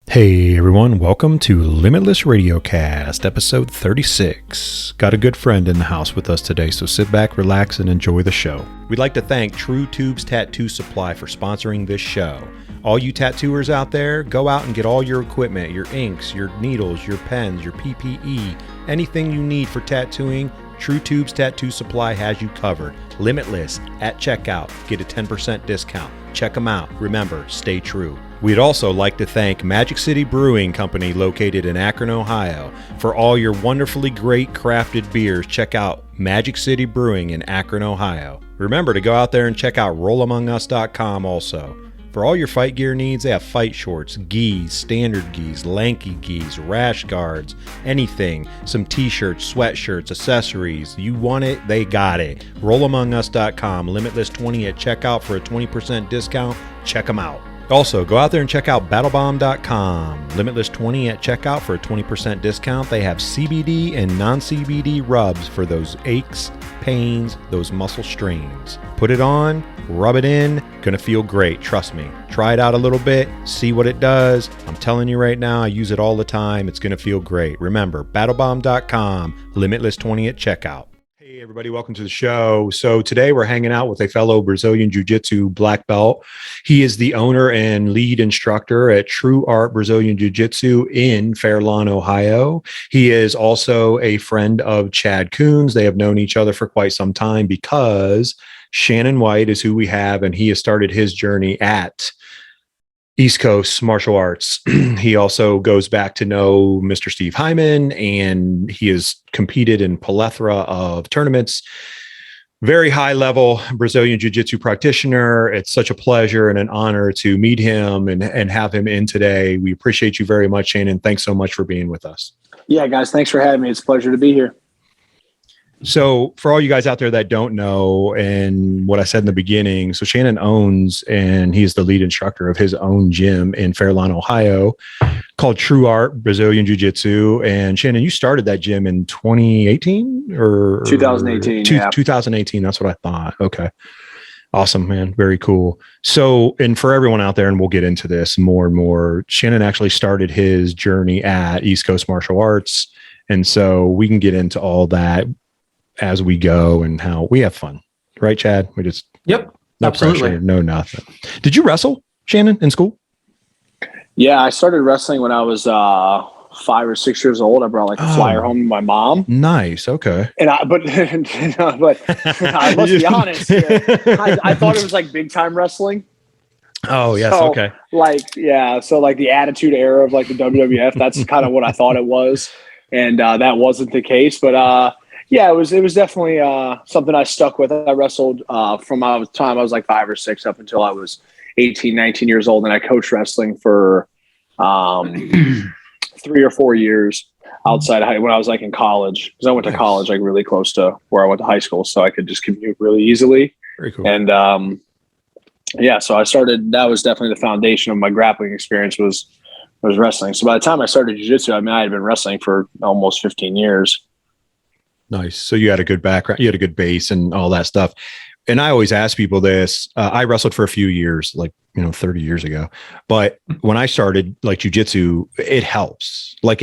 Hey everyone, welcome to Limitless Radiocast, episode 36. Got a good friend in the house with us today, so sit back, relax, and enjoy the show. We'd like to thank True Tubes Tattoo Supply for sponsoring this show. All you tattooers out there, go out and get all your equipment, your inks, your needles, your pens, your PPE, anything you need for tattooing. True Tubes Tattoo Supply has you covered. Limitless at checkout. Get a 10% discount. Check them out. Remember, stay true. We'd also like to thank Magic City Brewing Company located in Akron, Ohio. For all your wonderfully great crafted beers, check out Magic City Brewing in Akron, Ohio. Remember to go out there and check out rollamongus.com also. For all your fight gear needs, they have fight shorts, gis, standard gis, lanky gis, rash guards, anything. Some t-shirts, sweatshirts, accessories. You want it, they got it. rollamongus.com, limitless20 at checkout for a 20% discount. Check them out. Also, go out there and check out battlebomb.com. Limitless20 at checkout for a 20% discount. They have CBD and non-CBD rubs for those aches, pains, those muscle strains. Put it on, rub it in, gonna feel great, trust me. Try it out a little bit, see what it does. I'm telling you right now, I use it all the time. It's gonna feel great. Remember, battlebomb.com, Limitless20 at checkout. Hey everybody, welcome to the show. So today we're hanging out with a fellow Brazilian Jiu Jitsu black belt. He is the owner and lead instructor at Art Brazilian Jiu Jitsu in Fairlawn, Ohio. He is also a friend of Chad Kuhn's. They have known each other for quite some time because Shannon White is who we have, and he has started his journey at East Coast Martial Arts. He also goes back to know Mr. Steve Hindman, and he has competed in plethora of tournaments. Very high level Brazilian Jiu Jitsu practitioner. It's such a pleasure and an honor to meet him and have him in today. We appreciate you very much, Shannon. Thanks so much for being with us. Yeah, guys, thanks for having me. It's a pleasure to be here. So for all you guys out there that don't know, and what I said in the beginning, so Shannon owns, and he's the lead instructor of his own gym in Fairlawn, Ohio, called True Art Brazilian Jiu Jitsu. And Shannon, you started that gym in 2018 or 2018? 2018. That's what I thought. Okay. Awesome, man. Very cool. So, and for everyone out there, and we'll get into this more and more, Shannon actually started his journey at East Coast Martial Arts. And so we can get into all that as we go and how we have fun, right, Chad? We just no absolutely pressure, no nothing. Did you wrestle, Shannon, in school? Yeah, I started wrestling when I was 5 or 6 years old. I brought like a flyer home to my mom. Nice, okay. And I must be honest, I thought it was like big time wrestling. Oh yes, so, okay. So the Attitude Era of like the WWF. That's kind of what I thought it was, and that wasn't the case. But yeah, it was definitely something I stuck with. I wrestled from the time I was like 5 or 6 up until I was 18, 19 years old. And I coached wrestling for 3 or 4 years outside when I was like in college, because I went to college like really close to where I went to high school. So I could just commute really easily. Very cool. And so I started, that was definitely the foundation of my grappling experience was wrestling. So by the time I started jiu-jitsu, I mean, I had been wrestling for almost 15 years. Nice. So you had a good background, you had a good base and all that stuff. And I always ask people this. I wrestled for a few years, 30 years ago. But when I started like jujitsu, it helps. Like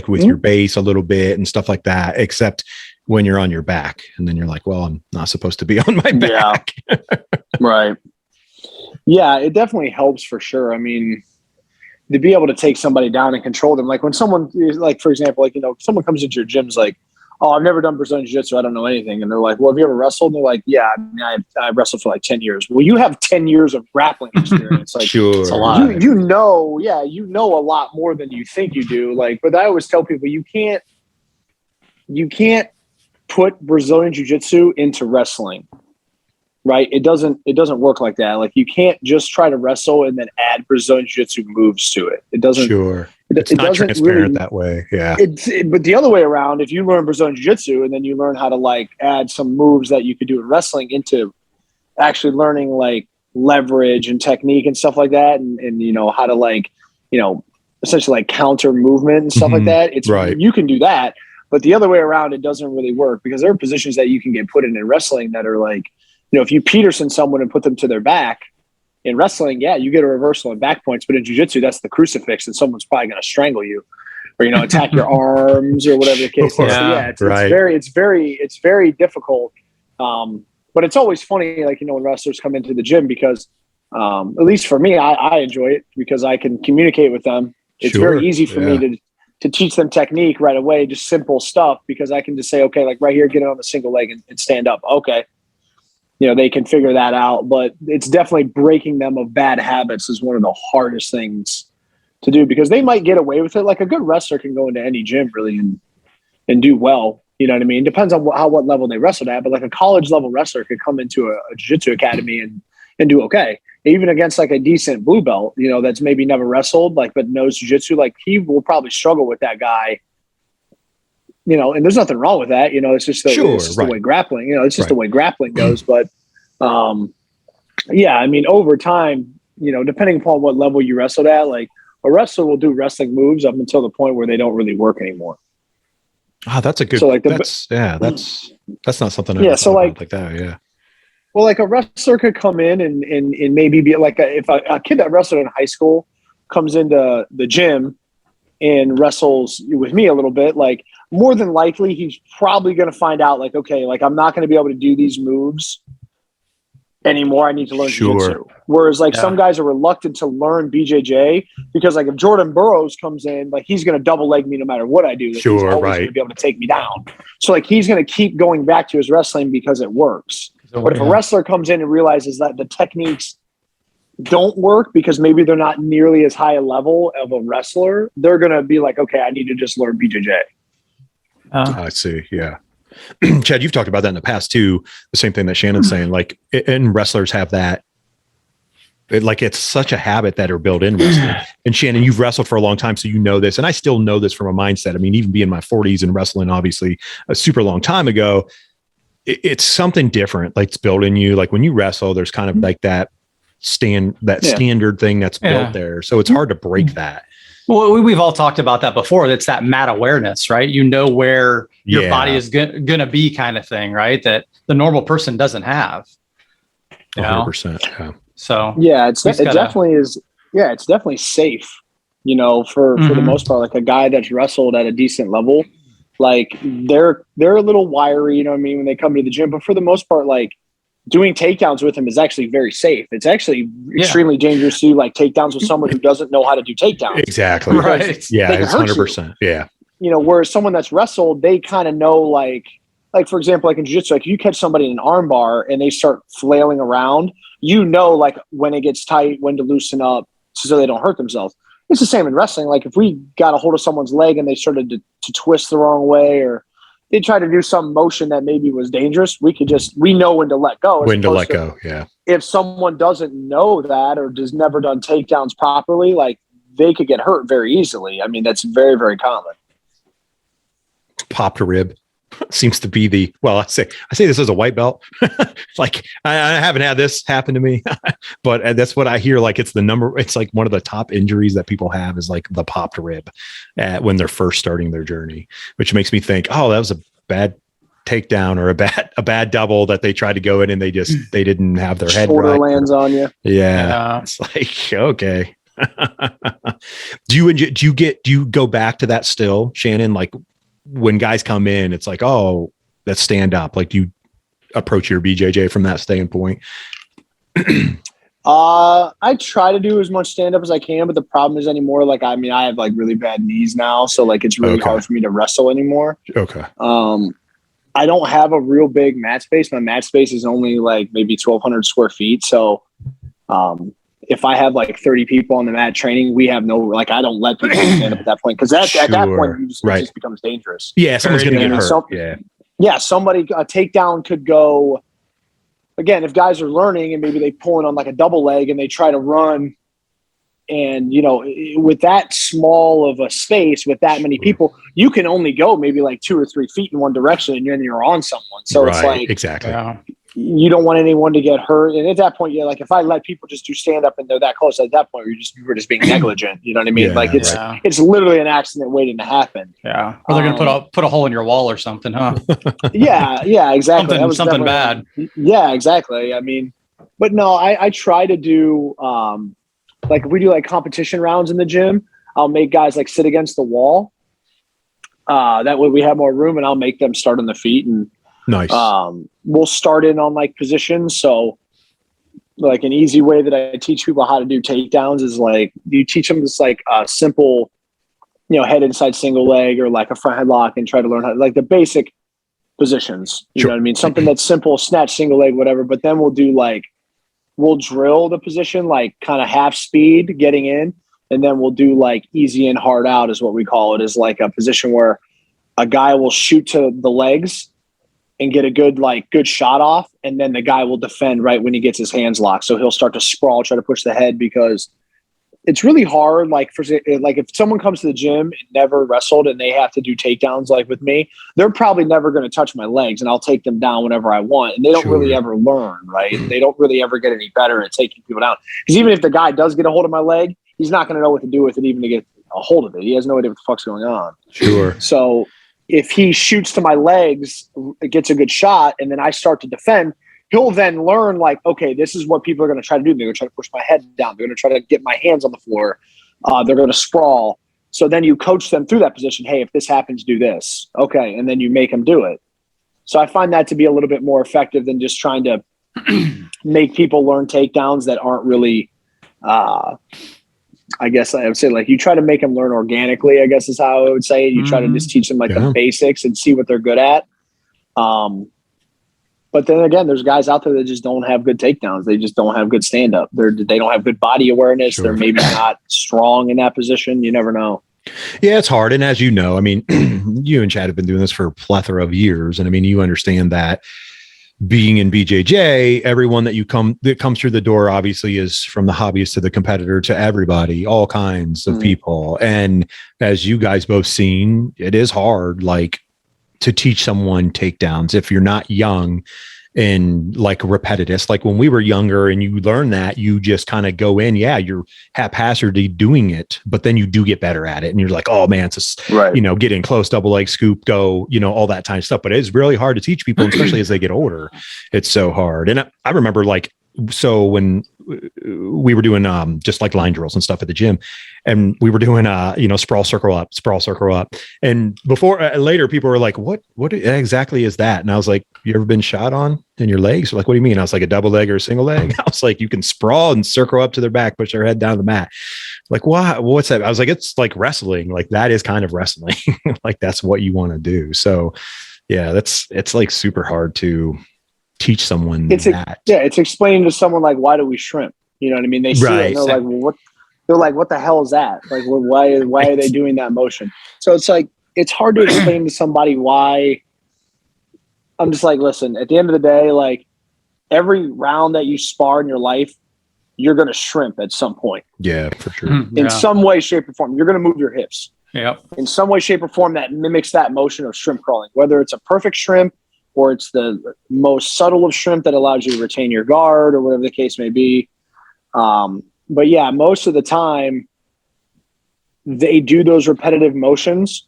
with your base a little bit and stuff like that, except when you're on your back. And then you're like, well, I'm not supposed to be on my back. Yeah. Right. Yeah, it definitely helps for sure. I mean, to be able to take somebody down and control them. Like when someone, like, for example, someone comes into your gym's like, oh, I've never done Brazilian Jiu-Jitsu. I don't know anything. And they're like, well, have you ever wrestled? And they're like, yeah, I wrestled for like 10 years. Well, you have 10 years of grappling experience. Like, sure. It's a lot. You know a lot more than you think you do. Like, but I always tell people you can't put Brazilian Jiu-Jitsu into wrestling. Right? It doesn't work like that. Like you can't just try to wrestle and then add Brazilian Jiu-Jitsu moves to it. It doesn't. Sure. It's it not doesn't transparent really, that way. Yeah. But the other way around, if you learn Brazilian Jiu-Jitsu and then you learn how to like add some moves that you could do in wrestling into actually learning like leverage and technique and stuff like that, and how to essentially like counter movement and stuff like that. It's right. You can do that, but the other way around, it doesn't really work because there are positions that you can get put in wrestling that are like, if you Peterson someone and put them to their back, In wrestling, yeah, you get a reversal and back points, but in jiu-jitsu, that's the crucifix, and someone's probably going to strangle you, or attack your arms, or whatever the case is. So, yeah, it's very difficult. But it's always funny, when wrestlers come into the gym, because at least for me, I enjoy it because I can communicate with them. It's very easy for me to teach them technique right away, just simple stuff, because I can just say, okay, like right here, get it on the single leg and stand up. Okay. They can figure that out, but it's definitely breaking them of bad habits is one of the hardest things to do, because they might get away with it. Like a good wrestler can go into any gym really and do well. You know what I mean? Depends on what level they wrestled at, but like a college level wrestler could come into a jiu-jitsu academy and do okay. Even against like a decent blue belt, that's maybe never wrestled, but knows jiu-jitsu, like he will probably struggle with that guy. And there's nothing wrong with that. It's just the way grappling, it's just the way grappling goes. But yeah, I mean, over time, depending upon what level you wrestled at, like a wrestler will do wrestling moves up until the point where they don't really work anymore. Oh, that's a good, so like that's not something I thought about like that. Yeah. Well, like a wrestler could come in and maybe be like, if a kid that wrestled in high school comes into the gym and wrestles with me a little bit, like more than likely he's probably going to find out like, okay, like I'm not going to be able to do these moves anymore. I need to learn jiu-jitsu. Whereas like some guys are reluctant to learn BJJ because like if Jordan Burroughs comes in, like he's going to double leg me no matter what I do. Like, he's always going to be able to take me down. So like he's going to keep going back to his wrestling because it works. But if a wrestler comes in and realizes that the techniques don't work because maybe they're not nearly as high a level of a wrestler, they're going to be like, okay, I need to just learn BJJ. I see. Yeah. Chad, you've talked about that in the past too. The same thing that Shannon's saying, like, and wrestlers have that. It's such a habit that are built in wrestling. And Shannon, you've wrestled for a long time, so you know this. And I still know this from a mindset. I mean, even being in my 40s and wrestling, obviously, a super long time ago, it's something different. Like it's built in you. Like when you wrestle, there's kind of like that standard thing that's built there. So it's hard to break that. Well, we've all talked about that before. It's that mat awareness, right? You know where your body is going to be, kind of thing, right? That the normal person doesn't have. 100%. Yeah. So it's definitely safe. For the most part, like a guy that's wrestled at a decent level, like they're a little wiry, when they come to the gym. But for the most part, like doing takedowns with him is actually very safe. It's actually extremely dangerous to do like takedowns with someone who doesn't know how to do takedowns. Exactly. Right. Yeah, it's 100%. Yeah. Whereas someone that's wrestled, they kind of know like for example, like in jiu-jitsu, like if you catch somebody in an arm bar and they start flailing around, like when it gets tight, when to loosen up so they don't hurt themselves. It's the same in wrestling. Like if we got a hold of someone's leg and they started to twist the wrong way, or they try to do some motion that maybe was dangerous, we know when to let go. Yeah. If someone doesn't know that or has never done takedowns properly, like they could get hurt very easily. I mean, that's very, very common. Popped rib seems to be I say this as a white belt. Like I haven't had this happen to me, but that's what I hear. Like it's like one of the top injuries that people have is like the popped rib when they're first starting their journey, which makes me think, oh, that was a bad takedown or a bad double that they tried to go in and they didn't have their head right. Lands on you. Yeah. It's like, okay. Do you go back to that still, Shannon? Like when guys come in, it's like, oh, let's stand up. Like, do you approach your BJJ from that standpoint? I try to do as much stand up as I can, but the problem is anymore. Like, I mean, I have like really bad knees now. So like, it's really hard for me to wrestle anymore. Okay. I don't have a real big mat space. My mat space is only like maybe 1,200 square feet. So, if I have like 30 people on the mat training, we have I don't let people stand up at that point. Cause at that point, it just becomes dangerous. Yeah. Someone's going to get hurt. A takedown could go, again, if guys are learning and maybe they pull in on like a double leg and they try to run and, with that small of a space with that many people, you can only go maybe like 2 or 3 feet in one direction and you're on someone. So it's like, exactly. You don't want anyone to get hurt. And at that point, like if I let people just do stand up and they're that close, at that point, we're just being negligent. You know what I mean? It's literally an accident waiting to happen. Yeah. Or they're going to put a hole in your wall or something, huh? Yeah, exactly. Something bad. Yeah, exactly. I mean, But no, I try to do, like if we do like competition rounds in the gym, I'll make guys like sit against the wall. That way we have more room, and I'll make them start on the feet, and Nice. We'll start in on like positions. So like an easy way that I teach people how to do takedowns is like, you teach them this like simple, head inside single leg or like a front headlock, and try to learn how, like the basic positions, you know what I mean? Something that's simple, snatch, single leg, whatever. But then we'll drill the position, like kind of half speed getting in. And then we'll do like easy and hard out is what we call it, is like a position where a guy will shoot to the legs and get a good shot off. And then the guy will defend right when he gets his hands locked. So he'll start to sprawl, try to push the head, because it's really hard. Like if someone comes to the gym and never wrestled and they have to do takedowns like with me, they're probably never going to touch my legs, and I'll take them down whenever I want. And they don't really ever learn, right? They don't really ever get any better at taking people down. Because even if the guy does get a hold of my leg, he's not going to know what to do with it, even to get a hold of it. He has no idea what the fuck's going on. Sure. So if he shoots to my legs, it gets a good shot, and then I start to defend, he'll then learn like, okay, this is what people are going to try to do. They're going to try to push my head down. They're going to try to get my hands on the floor. They're going to sprawl. So then you coach them through that position. Hey, if this happens, do this. Okay. And then you make them do it. So I find that to be a little bit more effective than just trying to make people learn takedowns that aren't really, I guess I would say, like, you try to make them learn organically, I guess is how I would say it. You try to just teach them like the basics and see what they're good at. But then again, there's guys out there that just don't have good takedowns. They just don't have good stand up. They don't have good body awareness. They're maybe not strong in that position. You never know. Yeah, it's hard. And as you know, I mean, you and Chad have been doing this for a plethora of years. And I mean, you understand that being in BJJ, everyone that comes through the door obviously is from the hobbyist to the competitor to everybody, all kinds of people. And as you guys both seen, it is hard, like, to teach someone takedowns if you're not young and like repetitious. Like when we were younger and you learn that, you just kind of go in, you're haphazardly doing it, but then you do get better at it. And you're like, oh man, it's just, get in close, double leg scoop, go, all that kind of stuff. But it's really hard to teach people, especially as they get older. It's so hard. And I remember so when we were doing just like line drills and stuff at the gym, and we were doing sprawl circle up, and before later people were like, what exactly is that? And I was like, you ever been shot on in your legs? Like, what do you mean? I was like, a double leg or a single leg? I was like, you can sprawl and circle up to their back, push their head down the mat. Like, what's that? I was like, it's like wrestling. Like, that is kind of wrestling. Like, that's what you want to do. So yeah, it's like super hard to teach someone that. It's explaining to someone like, why do we shrimp? You know what I mean? They see it and they're like, well, what? They're like, what the hell is that? Like, why are they doing that motion? So it's like, it's hard to explain to somebody why. I'm just like, listen, at the end of the day, like, every round that you spar in your life, you're going to shrimp at some point. Yeah, for sure. In some way, shape, or form, you're going to move your hips. Yep. In some way, shape, or form that mimics that motion of shrimp crawling, whether it's a perfect shrimp or it's the most subtle of shrimp that allows you to retain your guard or whatever the case may be. But yeah, most of the time they do those repetitive motions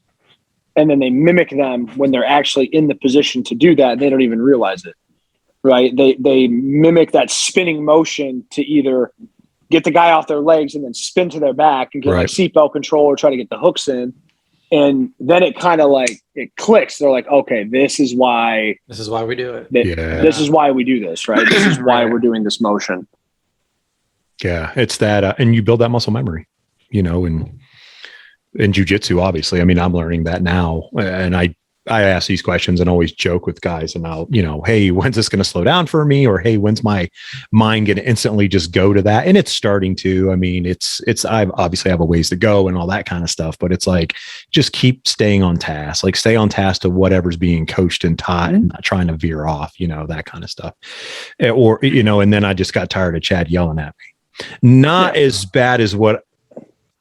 and then they mimic them when they're actually in the position to do that. And they don't even realize it, right? They mimic that spinning motion to either get the guy off their legs and then spin to their back and get like seatbelt control or try to get the hooks in. And then it kind of like, it clicks. They're like, okay, this is why we do it. This is why we do this, right? This is why we're doing this motion. Yeah, it's that, and you build that muscle memory, in jiu-jitsu, obviously. I mean, I'm learning that now, and I ask these questions and always joke with guys, and I'll, hey, when's this going to slow down for me? Or, hey, when's my mind going to instantly just go to that? And it's starting to. I mean, I obviously have a ways to go and all that kind of stuff, but it's like, just keep staying on task, like stay on task to whatever's being coached and taught, and not trying to veer off, that kind of stuff. Or, and then I just got tired of Chad yelling at me. Not as bad as what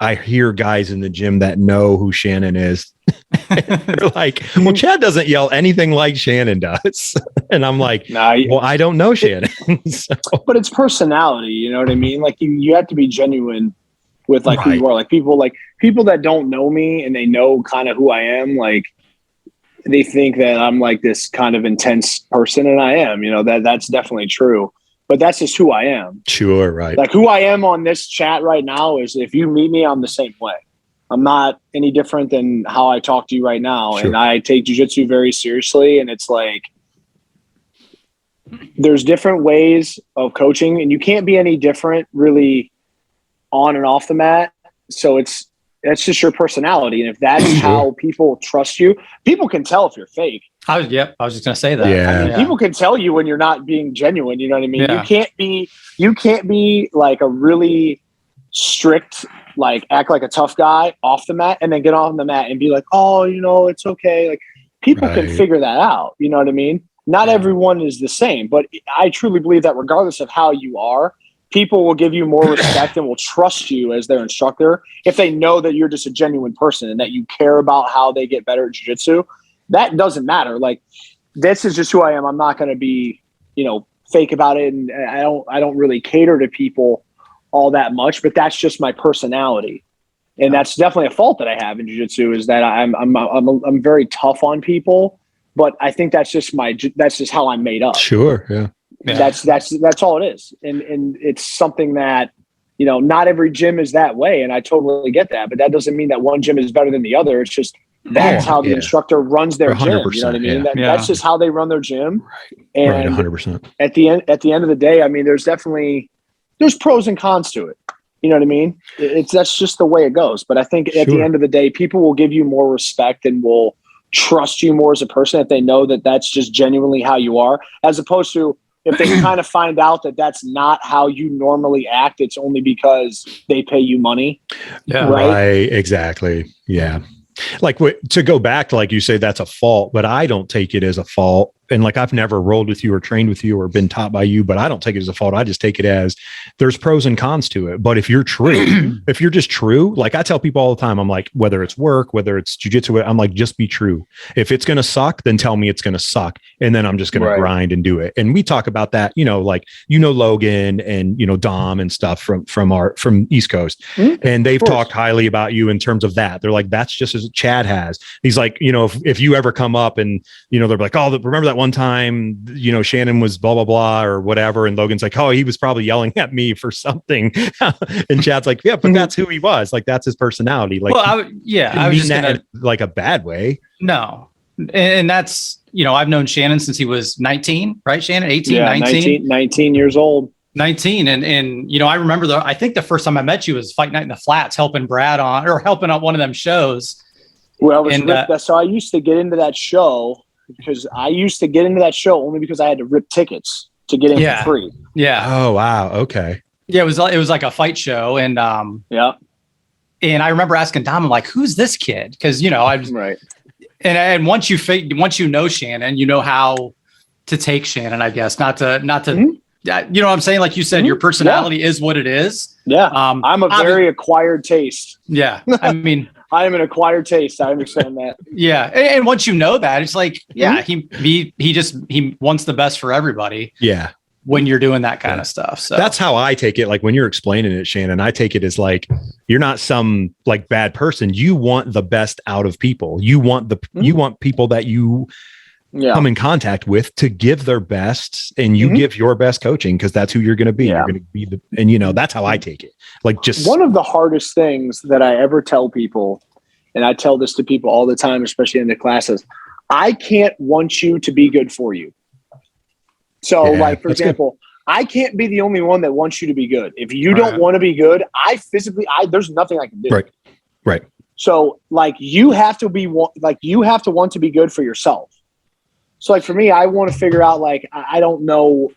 I hear guys in the gym that know who Shannon is. They're like, well, Chad doesn't yell anything like Shannon does. And I'm like, well, I don't know Shannon. But it's personality, you know what I mean? Like, you have to be genuine with like who you are. Like people that don't know me and they know kind of who I am, like, they think that I'm like this kind of intense person, and I am, that's definitely true. but that's just who I am. Sure. Right. Like who I am on this chat right now is if you meet me, I'm the same way. I'm not any different than how I talk to you right now. Sure. And I take jiu-jitsu very seriously. And it's like, there's different ways of coaching and you can't be any different really on and off the mat. So that's just your personality. And if that's how people trust you, people can tell if you're fake. I was just going to say that. Yeah. I mean, people can tell you when you're not being genuine. You know what I mean? Yeah. You can't be like a really strict, like act like a tough guy off the mat and then get on the mat and be like, oh, it's okay. Like people can figure that out. You know what I mean? Not everyone is the same, but I truly believe that regardless of how you are, people will give you more respect and will trust you as their instructor if they know that you're just a genuine person and that you care about how they get better at jiu-jitsu. That doesn't matter. Like, this is just who I am. I'm not going to be, fake about it. And I don't really cater to people all that much, but that's just my personality. And that's definitely a fault that I have in jiu-jitsu is that I'm very tough on people, but I think that's just how I'm made up. Sure. Yeah. That's all it is. And it's something that, not every gym is that way. And I totally get that, but that doesn't mean that one gym is better than the other. It's just, that's how the instructor runs their gym. You know what I mean? That's just how they run their gym. Right. And 100%. At the end of the day, I mean, there's pros and cons to it. You know what I mean? That's just the way it goes. But I think at the end of the day, people will give you more respect and will trust you more as a person if they know that that's just genuinely how you are, as opposed to if they kind of find out that that's not how you normally act, it's only because they pay you money. Yeah. Right. Exactly. Yeah. Like to go back to, like you say, that's a fault, but I don't take it as a fault. And like, I've never rolled with you or trained with you or been taught by you, but I don't take it as a fault. I just take it as there's pros and cons to it. But if you're true, if you're just true, like I tell people all the time, I'm like, whether it's work, whether it's jiu-jitsu, I'm like, just be true. If it's going to suck, then tell me it's going to suck. And then I'm just going to grind and do it. And we talk about that, Logan and, Dom and stuff from East Coast. And they've talked highly about you in terms of that. They're like, that's just as Chad has. He's like, if you ever come up and, they're like, oh, remember that one time, Shannon was blah, blah, blah, or whatever. And Logan's like, oh, he was probably yelling at me for something. And Chad's like, yeah, but that's who he was. Like, that's his personality. Like, well, I was just in like a bad way. No. And that's, I've known Shannon since he was 19, right? Shannon, 18, 19 years old. 19. And I remember I think the first time I met you was Fight Night in the Flats, helping Brad helping out one of them shows. Well, so I used to get into that show only because I had to rip tickets to get in for free. Yeah. Oh, wow. Okay. Yeah. It was like a fight show. And, and I remember asking Dom, I'm like, who's this kid? Cause I was right. And once you know Shannon, you know how to take Shannon, I guess, not to, you know what I'm saying? Like you said, your personality is what it is. Yeah. I'm a very acquired taste. Yeah. I mean, I am an acquired taste. I understand that. Yeah. And once you know that, it's like, he wants the best for everybody. Yeah. When you're doing that kind of stuff. So that's how I take it. Like when you're explaining it, Shannon, I take it as like, you're not some like bad person. You want the best out of people. You want you want people that you come in contact with to give their best, and you give your best coaching because that's who you're going to be. You're going to be that's how I take it. Like, just one of the hardest things that I ever tell people, and I tell this to people all the time, especially in the classes, I can't want you to be good for you. So like, for example, I can't be the only one that wants you to be good. If you don't want to be good, there's nothing I can do. Right. So like, you have to want to be good for yourself. So like for me, I want to figure out, like, I don't know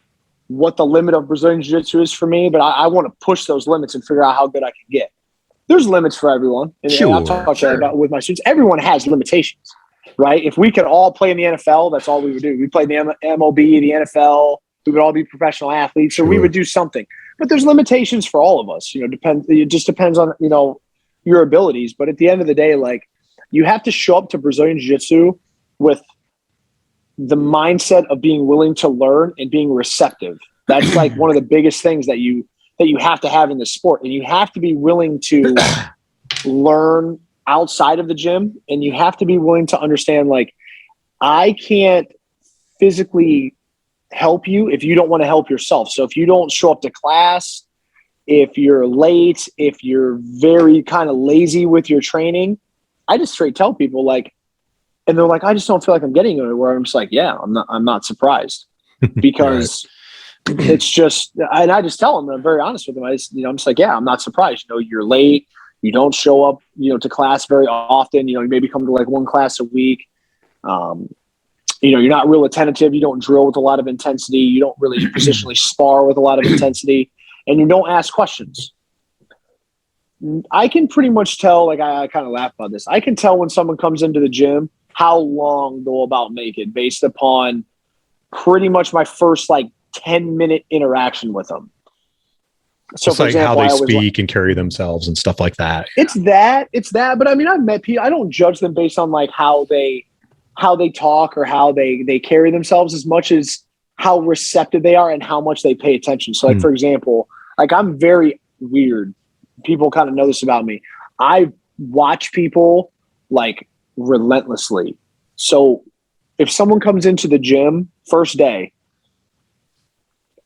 what the limit of Brazilian Jiu Jitsu is for me, but I want to push those limits and figure out how good I can get. There's limits for everyone. And I'll talk about with my students. Everyone has limitations, right? If we could all play in the NFL, that's all we would do. We played in the MLB, the NFL. We would all be professional athletes. So we would do something. But there's limitations for all of us. It just depends on, your abilities. But at the end of the day, like, you have to show up to Brazilian Jiu Jitsu with the mindset of being willing to learn and being receptive. That's like one of the biggest things that you have to have in the sport. And you have to be willing to learn outside of the gym, and you have to be willing to understand, like, I can't physically help you if you don't want to help yourself. So if you don't show up to class, if you're late, if you're very kind of lazy with your training, I just straight tell people like, and they're like, I just don't feel like I'm getting anywhere. I'm just like, yeah, I'm not surprised because it's just, and I just tell them, and I'm very honest with them. I'm just like, yeah, I'm not surprised. You're late. You don't show up, to class very often. You maybe come to like one class a week. You're not real attentive. You don't drill with a lot of intensity. You don't really positionally spar with a lot of intensity, and you don't ask questions. I can pretty much tell, like I kind of laugh about this. I can tell when someone comes into the gym how long they'll about make it based upon pretty much my first like 10-minute interaction with them. So it's like example, how they speak and carry themselves and stuff like that. It's that. But I mean, I've met people. I don't judge them based on like how they talk or how they carry themselves as much as how receptive they are and how much they pay attention. So like, for example, like I'm very weird. People kind of know this about me. I watch people like relentlessly. So if someone comes into the gym first day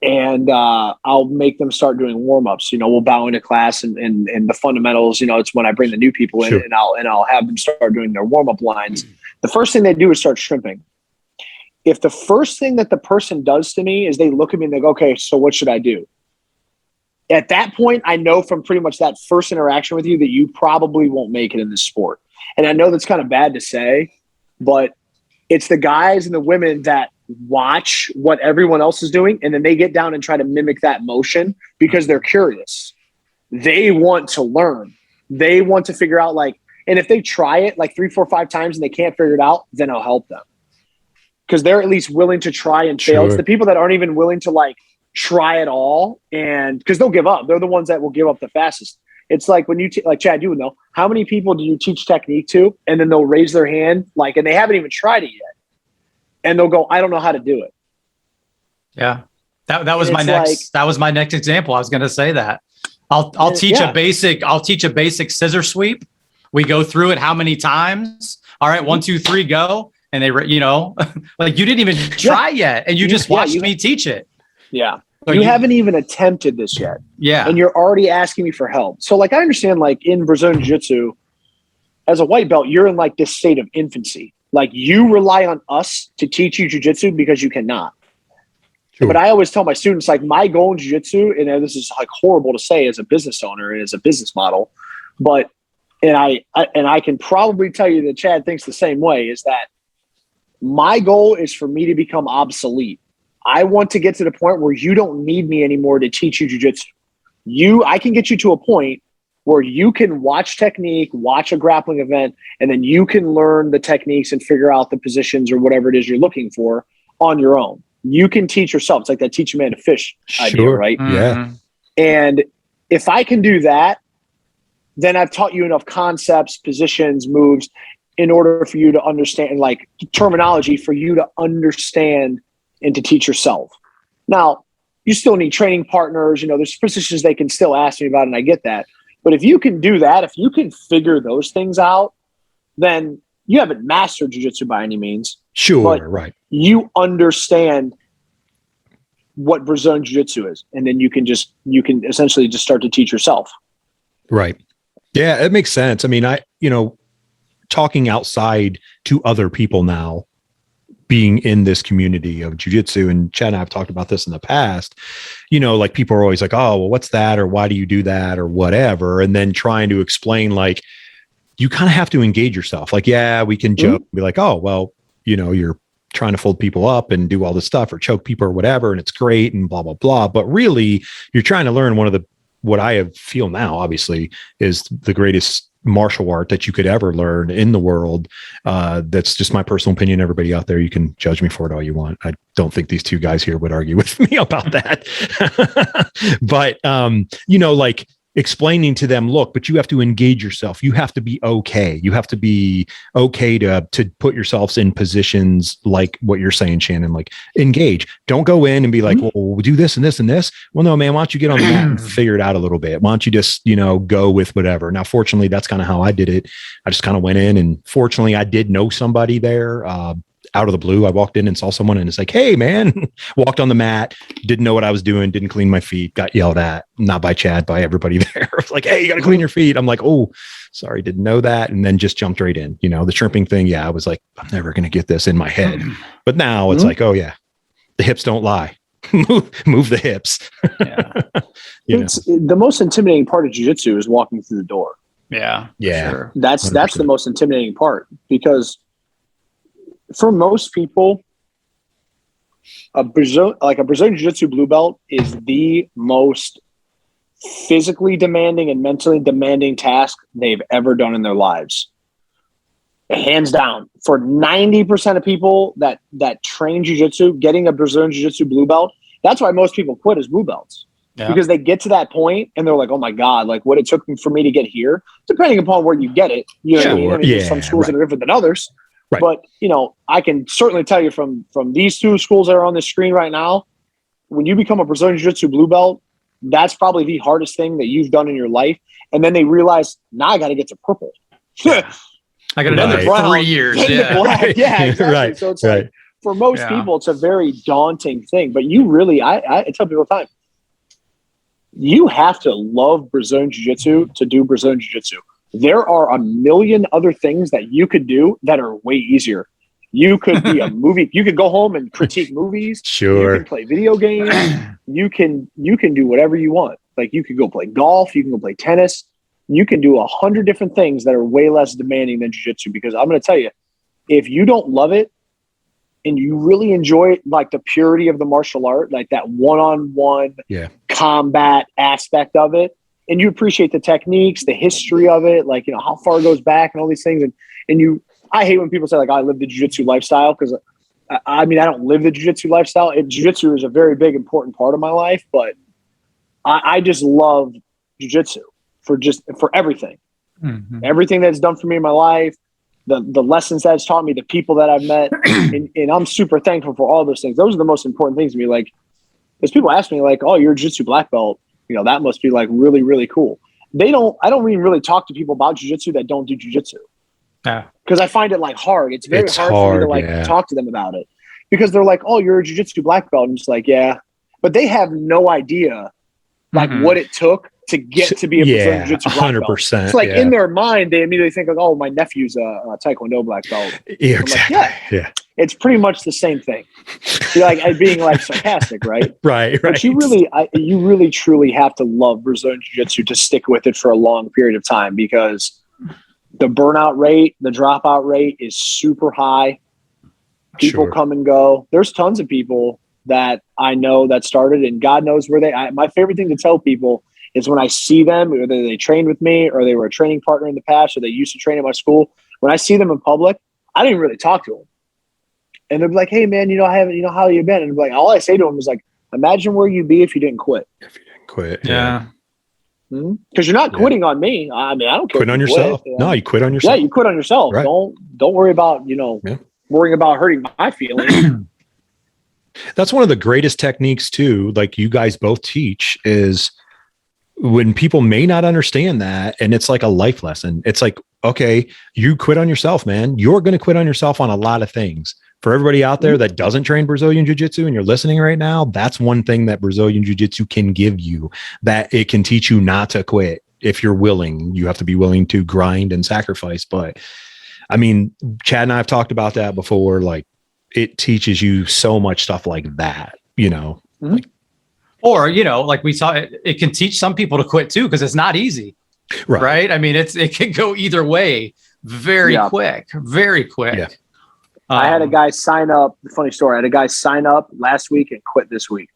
and I'll make them start doing warm-ups, we'll bow into class and the fundamentals, it's when I bring the new people in and I'll have them start doing their warm-up lines. The first thing they do is start shrimping. If the first thing that the person does to me is they look at me and they go, okay, so what should I do? At that point, I know from pretty much that first interaction with you that you probably won't make it in this sport. And I know that's kind of bad to say, but it's the guys and the women that watch what everyone else is doing, and then they get down and try to mimic that motion because they're curious. They want to learn. They want to figure out and if they try it like 3, 4, 5 times and they can't figure it out, then I'll help them. Because they're at least willing to try and fail. It's the people that aren't even willing to try it all, and because they'll give up. They're the ones that will give up the fastest. It's like when you like Chad, you would know, how many people do you teach technique to, and then they'll raise their hand and they haven't even tried it yet, and they'll go, I don't know how to do it. Yeah, that was my next example. I was going to say that I'll teach a basic scissor sweep. We go through it how many times? All right, 1, 2, 3, go, and they you didn't even try yet, and you just watched me teach it. Yeah. So you haven't even attempted this yet. Yeah. And you're already asking me for help. So I understand in Brazilian Jiu Jitsu, as a white belt, you're in this state of infancy. You rely on us to teach you Jiu Jitsu because you cannot. Sure. But I always tell my students, my goal in Jiu Jitsu, and this is horrible to say as a business owner and as a business model, but I can probably tell you that Chad thinks the same way, is that my goal is for me to become obsolete. I want to get to the point where you don't need me anymore to teach you jiu-jitsu. I can get you to a point where you can watch technique, watch a grappling event, and then you can learn the techniques and figure out the positions or whatever it is you're looking for on your own. You can teach yourself. It's like that teach a man to fish idea, right? Mm-hmm. Yeah. And if I can do that, then I've taught you enough concepts, positions, moves in order for you to understand, terminology for you to understand and to teach yourself. Now, you still need training partners. There's positions they can still ask me about, and I get that. But if you can do that, if you can figure those things out, then you haven't mastered jiu-jitsu by any means. Sure, right. You understand what Brazilian jiu-jitsu is, and then you can essentially just start to teach yourself. Right. Yeah, it makes sense. I mean, talking outside to other people now, being in this community of jiu-jitsu, and Chad and I have talked about this in the past, people are always like, oh, well, what's that? Or why do you do that? Or whatever. And then trying to explain, you kind of have to engage yourself. Yeah, we can joke, be like, oh, well, you're trying to fold people up and do all this stuff or choke people or whatever. And it's great and blah, blah, blah. But really you're trying to learn what I feel now, obviously, is the greatest martial art that you could ever learn in the world. That's just my personal opinion. Everybody out there, you can judge me for it all you want. I don't think these two guys here would argue with me about that. But, explaining to them, look, but you have to engage yourself. You have to be okay. You have to be okay to put yourselves in positions like what you're saying, Shannon, engage. Don't go in and be like, well, we'll do this and this and this. Well, no, man, why don't you get on the mat and figure it out a little bit? Why don't you just, go with whatever? Now, fortunately, that's kind of how I did it. I just kind of went in, and fortunately I did know somebody there. out of the blue. I walked in and saw someone and it's like, hey man, walked on the mat, didn't know what I was doing, didn't clean my feet, got yelled at, not by Chad, by everybody there. It's like, hey, you got to clean your feet. I'm like, oh, sorry, didn't know that. And then just jumped right in, the shrimping thing. Yeah. I was like, I'm never going to get this in my head. But now it's like, oh yeah, the hips don't lie. move the hips. Yeah. It's the most intimidating part of jiu-jitsu is walking through the door. Yeah. Yeah. Sure. That's the most intimidating part, because for most people, a Brazilian Jiu-Jitsu blue belt is the most physically demanding and mentally demanding task they've ever done in their lives. Hands down. For 90% of people that train jiu-jitsu, getting a Brazilian Jiu-Jitsu blue belt, that's why most people quit as blue belts. Yeah. Because they get to that point and they're like, oh my God, like what it took for me to get here, depending upon where you get it. You know what I mean? Some schools that are different than others. Right. But, I can certainly tell you from these two schools that are on the screen right now, when you become a Brazilian Jiu-Jitsu blue belt, that's probably the hardest thing that you've done in your life. And then they realize, now I got to get to purple. I got another 3 years. Yeah, exactly. Right. So it's like, for most people, it's a very daunting thing. But you really, I tell people all the time, you have to love Brazilian Jiu-Jitsu to do Brazilian Jiu-Jitsu. There are a million other things that you could do that are way easier. You could be a movie. You could go home and critique movies. Sure. You can play video games. You can do whatever you want. Like you could go play golf. You can go play tennis. You can do 100 different things that are way less demanding than jiu-jitsu, because I'm going to tell you, if you don't love it and you really enjoy it, like the purity of the martial art, like that one-on-one combat aspect of it, and you appreciate the techniques, the history of it, like, how far it goes back and all these things. I hate when people say like, I live the jiu-jitsu lifestyle, because I don't live the jiu-jitsu lifestyle. Jiu-jitsu is a very big, important part of my life, but I just love jiu-jitsu for everything, everything that's done for me in my life, the lessons that it's taught me, the people that I've met. and I'm super thankful for all those things. Those are the most important things to me. Like, as people ask me like, oh, you're a jiu-jitsu black belt, that must be like really, really cool. I don't even really talk to people about jiu-jitsu that don't do jiu-jitsu. Yeah. Because I find it like hard. It's very hard for me to like talk to them about it, because they're like, oh, you're a jiu-jitsu black belt. I'm just like, yeah, but they have no idea like what it took to get to be a Brazilian Jiu-Jitsu black 100%, belt. It's like in their mind, they immediately think like, oh, my nephew's a Taekwondo black belt. Yeah, exactly. Like, it's pretty much the same thing. You're like being like sarcastic, right? Right. But you really truly have to love Brazilian Jiu-Jitsu to stick with it for a long period of time, because the burnout rate, the dropout rate is super high. People come and go. There's tons of people that I know that started, and God knows where my favorite thing to tell people is when I see them, whether they trained with me or they were a training partner in the past or they used to train at my school, when I see them in public, I didn't really talk to them. And they'd be like, hey man, how you been? And like, all I say to them is like, imagine where you'd be if you didn't quit. Yeah. Because you're not quitting on me. I don't care. Quit on yourself. No, you quit on yourself. Yeah, you quit on yourself. Right. Don't worry about, worrying about hurting my feelings. That's one of the greatest techniques too. Like you guys both teach, is when people may not understand that, and it's like a life lesson. It's like, okay, you quit on yourself, man. You're going to quit on yourself on a lot of things. For everybody out there that doesn't train Brazilian Jiu-Jitsu and you're listening right now, that's one thing that Brazilian Jiu-Jitsu can give you, that it can teach you not to quit. If you're willing, you have to be willing to grind and sacrifice. But Chad and I have talked about that before. Like, it teaches you so much stuff like that, or, like we saw, it can teach some people to quit too, because it's not easy. Right. It can go either way very quick. Yeah. I had a guy sign up. Funny story. I had a guy sign up last week and quit this week.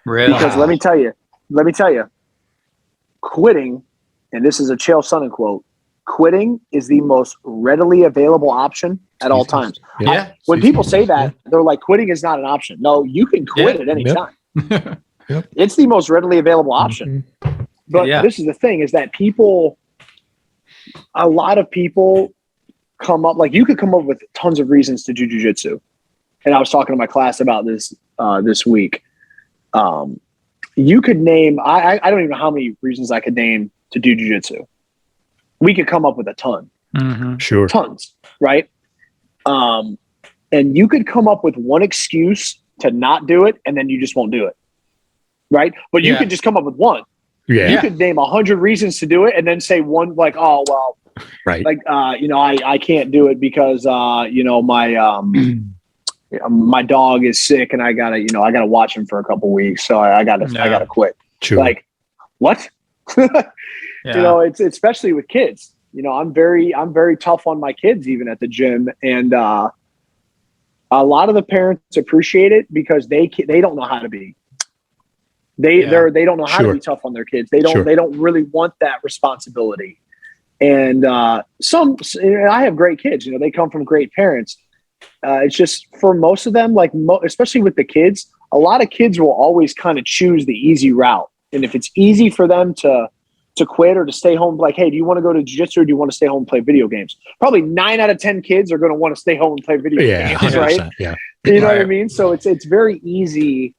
Really? Because let me tell you, quitting, and this is a Chael Sonnen quote, quitting is the most readily available option at all times. Yeah. When people say that, they're like, quitting is not an option. No, you can quit at any time. Yep. It's the most readily available option. But this is the thing, is that a lot of people come up, like you could come up with tons of reasons to do jiu-jitsu. And I was talking to my class about this this week. You could name, I don't even know how many reasons I could name to do jiu-jitsu. We could come up with a ton. Sure. Tons, right? And And you could come up with one excuse to not do it, and then you just won't do it. Right? But you could just come up with one. Yeah. You could name 100 reasons to do it and then say one, like, oh, well, right. Like, I can't do it because, my dog is sick and I gotta watch him for a couple weeks. So I gotta quit. True. Like, what? It's especially with kids. I'm very tough on my kids, even at the gym. And a lot of the parents appreciate it because they don't know how to be. They don't know how to be tough on their kids. They don't really want that responsibility. And I have great kids. They come from great parents. It's just for most of them, especially with the kids, a lot of kids will always kind of choose the easy route. And if it's easy for them to quit or to stay home, like, hey, do you want to go to jiu-jitsu or do you want to stay home and play video games? Probably 9 out of 10 kids are going to want to stay home and play video games, right? Yeah. You know what I mean? So it's very easy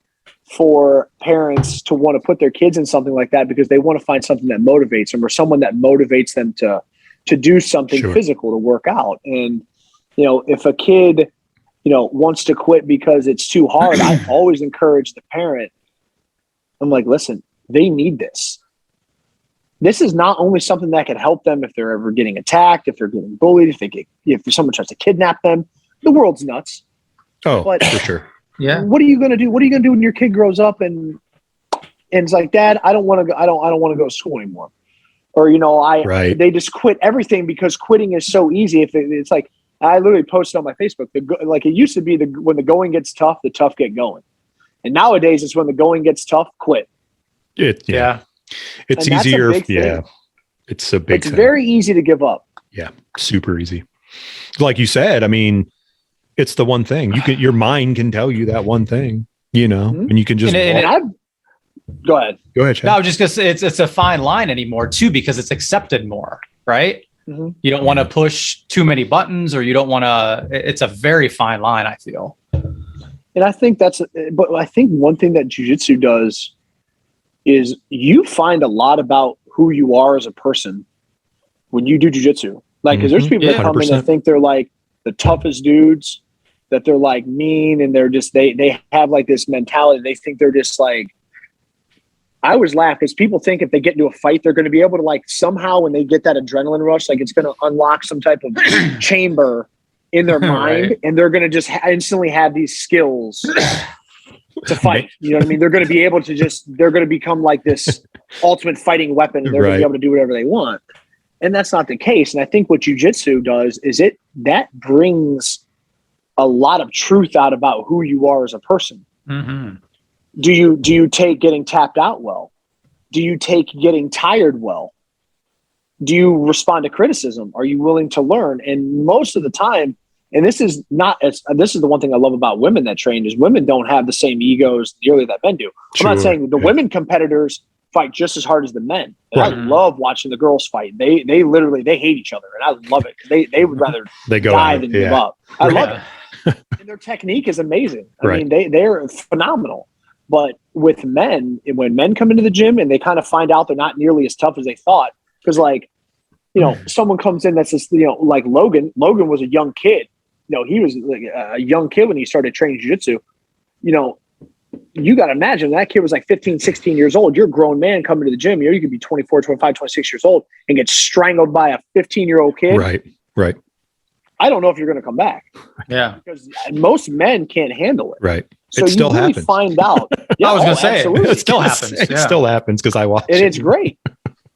for parents to want to put their kids in something like that because they want to find something that motivates them or someone that motivates them to do something physical, to work out. And, if a kid, wants to quit because it's too hard, I always encourage the parent. I'm like, listen, they need this. This is not only something that can help them if they're ever getting attacked, if they're getting bullied, if someone tries to kidnap them. The world's nuts. Oh, but for sure. Yeah. What are you going to do? What are you going to do when your kid grows up and it's like, Dad, I don't want to go. I don't want to go to school anymore. Or, they just quit everything because quitting is so easy. If it's like, I literally posted on my Facebook, it used to be when the going gets tough, the tough get going. And nowadays it's when the going gets tough, quit. It's easier. It's a big thing. It's very easy to give up. Yeah. Super easy. Like you said, I mean, it's the one thing your mind can tell you that one thing, and you can just go ahead. Go ahead, Chad. No, just because it's a fine line anymore too, because it's accepted more, right? Mm-hmm. You don't want to push too many buttons, or you don't want to. It's a very fine line, I feel. And I think but I think one thing that jiu-jitsu does is you find a lot about who you are as a person when you do jiu-jitsu. Like, because there's people that come in and think they're like the toughest dudes, that they're like mean, and they're just they have like this mentality. They think they're just like. I always laugh because people think if they get into a fight, they're going to be able to, like, somehow when they get that adrenaline rush, like it's going to unlock some type of chamber in their mind, right. And they're going to just instantly have these skills to fight. You know what I mean? They're going to be able to they're going to become like this ultimate fighting weapon, and they're going to be able to do whatever they want. And that's not the case. And I think what jiu-jitsu does is that brings a lot of truth out about who you are as a person. Mm-hmm. Do you take getting tapped out well? Do you take getting tired well? Do you respond to criticism? Are you willing to learn? And most of the time, and this is the one thing I love about women that train, is women don't have the same egos nearly that men do. Sure. I'm not saying the women competitors fight just as hard as the men. And I love watching the girls fight. They literally hate each other, and I love it. They would rather die than give up. I love it. And their technique is amazing. I mean, they're phenomenal. But with men, when men come into the gym and they kind of find out they're not nearly as tough as they thought, because someone comes in that's just, like Logan was a young kid. He was like a young kid when he started training jiu-jitsu. You got to imagine that kid was like 15, 16 years old. You're a grown man coming to the gym. You could be 24, 25, 26 years old and get strangled by a 15-year-old kid. Right. I don't know if you're going to come back. Yeah. Because most men can't handle it. Right. So it still you really happens. Find out. Yeah, I was going to say, absolutely. it still happens. It still happens because I watch and it. It's great.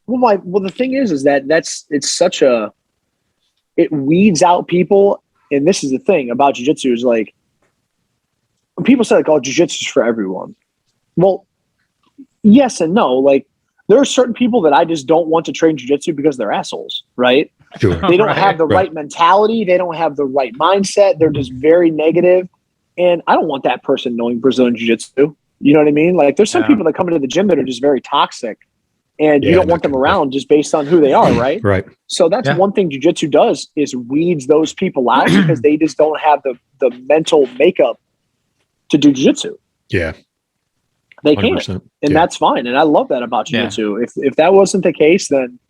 Well, the thing is that it weeds out people. And this is the thing about jiu-jitsu is like, when people say like, oh, jiu-jitsu is for everyone. Well, yes and no. Like, there are certain people that I just don't want to train jiu-jitsu because they're assholes, right? Sure. They don't have the right mentality. They don't have the right mindset. They're just very negative. And I don't want that person knowing Brazilian Jiu-Jitsu. You know what I mean? Like, there's some people that come into the gym that are just very toxic, and you don't want them around just based on who they are, right? Right. So that's one thing jiu-jitsu does, is weeds those people out because they just don't have the mental makeup to do jiu-jitsu. Yeah. They can't. And that's fine. And I love that about jiu-jitsu. If that wasn't the case, then,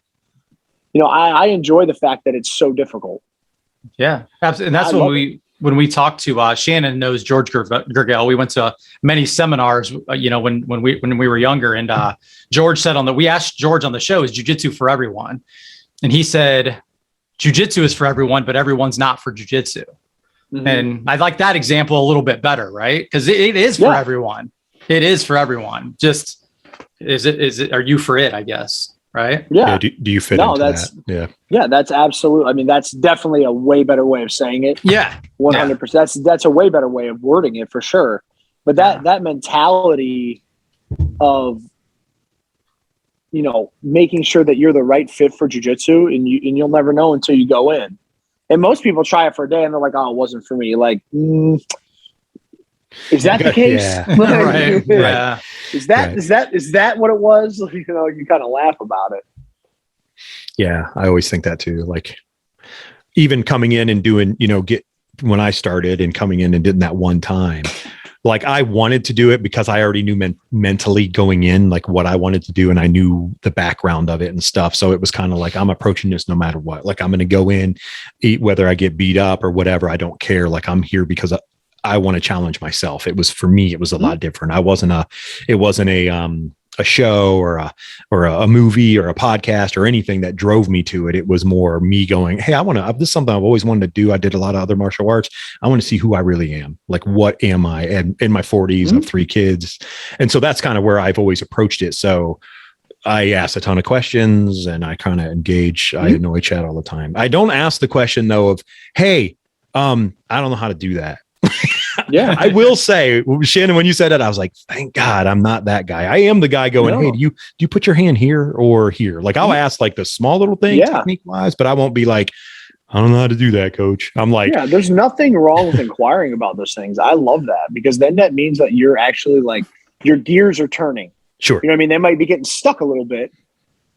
I enjoy the fact that it's so difficult. Yeah. Absolutely. And that's when when we talked to Shannon knows George Gergel. We went to many seminars, when we were younger, and George said we asked George on the show, is jiu-jitsu for everyone? And he said, jiu-jitsu is for everyone, but everyone's not for jiu-jitsu. Mm-hmm. And I like that example a little bit better, right? Because it is for everyone. It is for everyone. Just is it? Are you for it? I guess. Right. Yeah. Do you fit into that? Yeah. Yeah. That's absolutely. I mean, that's definitely a way better way of saying it. Yeah. 100%. That's a way better way of wording it for sure. But that mentality of, making sure that you're the right fit for jiu-jitsu and you'll never know until you go in. And most people try it for a day and they're like, oh, it wasn't for me. Like, is that the case? Yeah. Right. Yeah. Is that what it was? You kind of laugh about it. Yeah. I always think that too. Like even coming in and doing, when I started and coming in and did that one time, like I wanted to do it because I already knew mentally going in, like what I wanted to do. And I knew the background of it and stuff. So it was kind of like, I'm approaching this no matter what. Like I'm going to go in, eat, whether I get beat up or whatever. I don't care. Like I'm here because I want to challenge myself. It was, for me, it was a lot different. It wasn't a show or a movie or a podcast or anything that drove me to it. It was more me going, hey, this is something I've always wanted to do. I did a lot of other martial arts. I want to see who I really am. Like, what am I? And in my 40s, I have 3 kids. And so that's kind of where I've always approached it. So I ask a ton of questions and I kind of engage. I annoy Chad all the time. I don't ask the question though of, hey, I don't know how to do that. Yeah, I will say, Shannon, when you said that, I was like, thank God I'm not that guy. I am the guy going, hey, do you put your hand here or here? Like I'll ask like the small little thing technique wise, but I won't be like, I don't know how to do that, coach. I'm like, yeah, there's nothing wrong with inquiring about those things. I love that because then that means that you're actually like your gears are turning. Sure. You know what I mean? They might be getting stuck a little bit,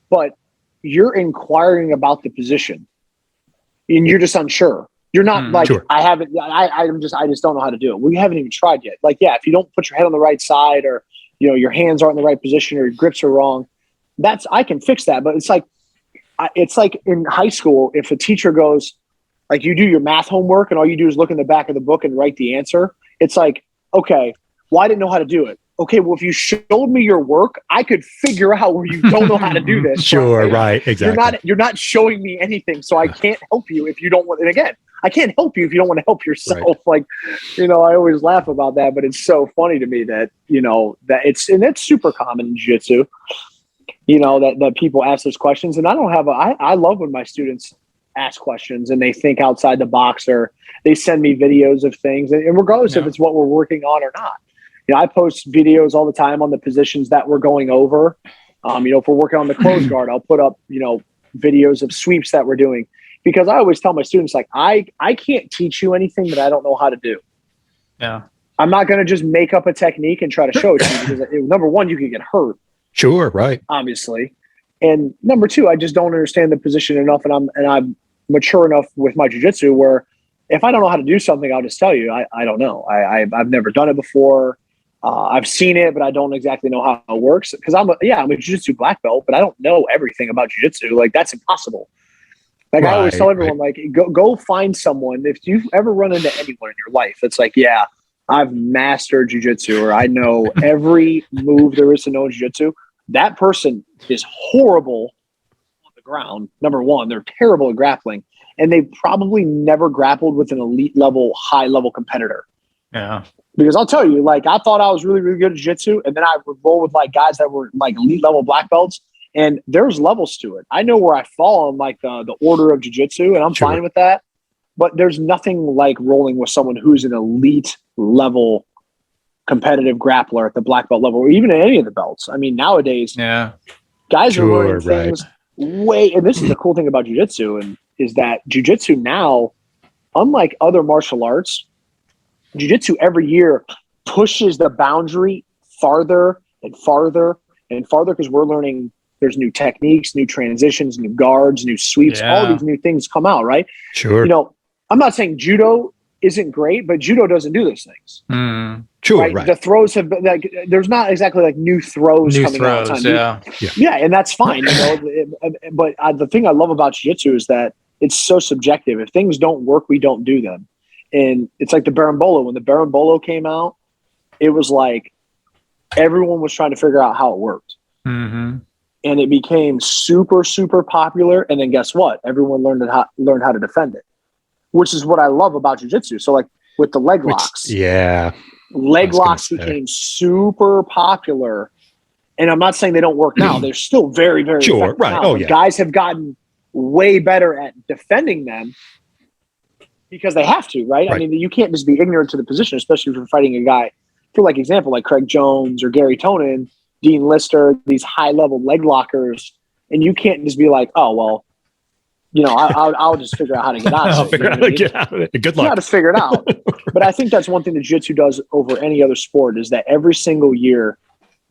but you're inquiring about the position and you're just unsure. You're not like, sure. I just don't know how to do it. We haven't even tried yet. Like, yeah, if you don't put your head on the right side or, your hands aren't in the right position or your grips are wrong, I can fix that. But it's like in high school, if a teacher goes, like you do your math homework and all you do is look in the back of the book and write the answer. It's like, okay, well, I didn't know how to do it. Okay, well, if you showed me your work, I could figure out where you don't know how to do this. Sure, right, exactly. You're not showing me anything, so I can't help you if you don't want. And again, I can't help you if you don't want to help yourself. Right. Like, I always laugh about that, but it's so funny to me that that it's super common in jiu-jitsu. That people ask those questions, and I love when my students ask questions and they think outside the box or they send me videos of things, and regardless if it's what we're working on or not. I post videos all the time on the positions that we're going over. If we're working on the close guard, I'll put up, videos of sweeps that we're doing because I always tell my students, like, I can't teach you anything that I don't know how to do. Yeah. I'm not going to just make up a technique and try to show it to you because number one, you could get hurt. Sure. Right. Obviously. And number two, I just don't understand the position enough. And I'm mature enough with my jiu-jitsu where if I don't know how to do something, I'll just tell you, I don't know. I've never done it before. I've seen it, but I don't exactly know how it works because I'm a jiu-jitsu black belt, but I don't know everything about jiu-jitsu. Like that's impossible. Like I always tell everyone, like go find someone. If you ever run into anyone in your life, it's like, yeah, I've mastered jiu-jitsu or I know every move there is to know in jiu-jitsu. That person is horrible on the ground. Number one, they're terrible at grappling, and they probably never grappled with an elite level, high level competitor. Yeah. Because I'll tell you, like, I thought I was really, really good at jiu-jitsu, and then I would roll with, like, guys that were, like, elite-level black belts, and there's levels to it. I know where I fall in, like, the order of jiu-jitsu, and I'm fine with that, but there's nothing like rolling with someone who's an elite-level competitive grappler at the black belt level, or even at any of the belts. I mean, nowadays, guys are learning things and this is the cool thing about jiu-jitsu, and is that jiu-jitsu now, unlike other martial arts, jiu-jitsu every year pushes the boundary farther and farther and farther because we're learning there's new techniques, new transitions, new guards, new sweeps, all these new things come out, right? Sure. I'm not saying judo isn't great, but judo doesn't do those things. Sure, right? The throws have been like, there's not exactly like new throws coming out all the time. Yeah, and that's fine. But the thing I love about jiu-jitsu is that it's so subjective. If things don't work, we don't do them. And it's like the Berimbolo. When the Berimbolo came out, it was like everyone was trying to figure out how it worked. Mm-hmm. And it became super, super popular. And then guess what? Everyone learned how to defend it, which is what I love about jiu-jitsu. So like with the Leglocks. Leglocks became super popular. And I'm not saying they don't work now. They're still very, very effective now. Oh, yeah. Guys have gotten way better at defending them because they have to, right? I mean, you can't just be ignorant to the position, especially if you're fighting a guy, for like example, like Craig Jones or Gary Tonin, Dean Lister, these high-level leg lockers, and you can't just be like, oh, well, you know, I'll just figure out how to get out of it. I'll figure out how to get out of it. Good luck. You got to figure it out. But I think that's one thing that jiu-jitsu does over any other sport is that every single year,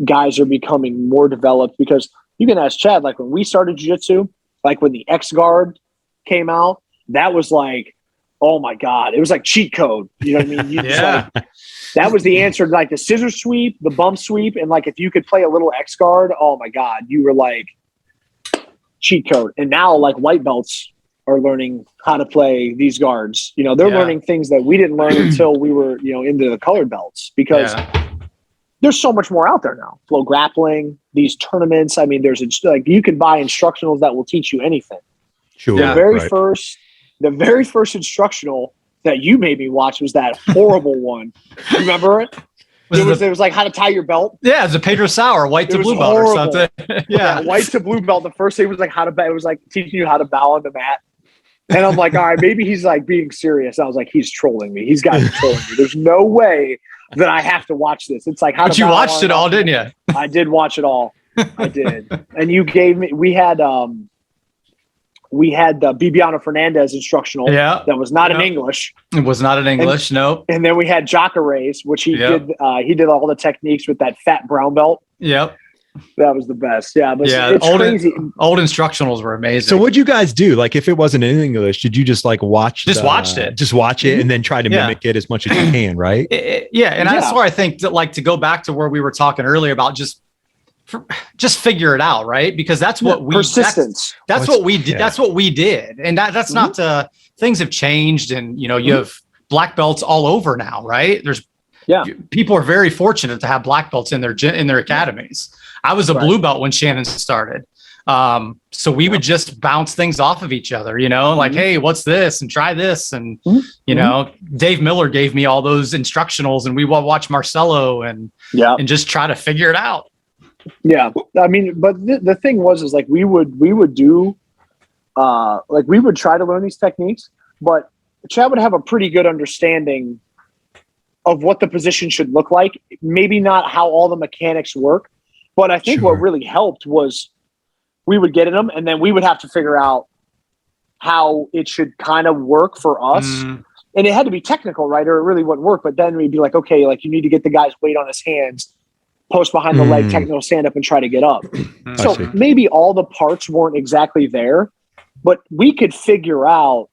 guys are becoming more developed because you can ask Chad, like when we started jiu-jitsu, like when the X guard came out, that was like, oh my God, it was like cheat code. You know what I mean? That was the answer to like the scissor sweep, the bump sweep. And like, if you could play a little X guard, oh my God, you were like cheat code. And now like white belts are learning how to play these guards. You know, they're learning things that we didn't learn until we were, you know, into the colored belts because there's so much more out there now. Flow grappling, these tournaments. I mean, there's like, you can buy instructionals that will teach you anything. Sure. The very first instructional that you made me watch was that horrible one. Remember it? It was like how to tie your belt. Yeah, it's a Pedro Sauer, white to blue belt or something. Yeah, white to blue belt. The first thing was like it was like teaching you how to bow on the mat. And I'm like, all right, maybe he's like being serious. I was like, he's trolling me. He's got to be trolling me. There's no way that I have to watch this. It's like But you watched it all, didn't you? I did watch it all. I did. And you gave me. We had the Bibiano Fernandez instructional that was not in English. It was not in English, no. And then we had Jacare's, which he did all the techniques with that fat brown belt. Yep. That was the best. Yeah, but it's crazy. Old instructionals were amazing. So what'd you guys do? Like if it wasn't in English, did you just like watch watched it? Just watch it and then try to mimic it as much as you can, right? That's where I think that like to go back to where we were talking earlier about just figure it out, right? Because that's what persistence. That's what we did. That's what we did, and that's not things have changed, and you know you have black belts all over now, right? People are very fortunate to have black belts in their academies. I was a blue belt when Shannon started, so we would just bounce things off of each other, you know, like hey, what's this, and try this, and you know, Dave Miller gave me all those instructionals, and we would watch Marcelo and just try to figure it out. Yeah. I mean, but the thing was like we would do like we would try to learn these techniques, but Chad would have a pretty good understanding of what the position should look like. Maybe not how all the mechanics work, but I think what really helped was we would get in them and then we would have to figure out how it should kind of work for us. And it had to be technical, right? Or it really wouldn't work. But then we'd be like, okay, like you need to get the guy's weight on his hands, post behind the leg, technical stand up and try to get up. So maybe all the parts weren't exactly there, but we could figure out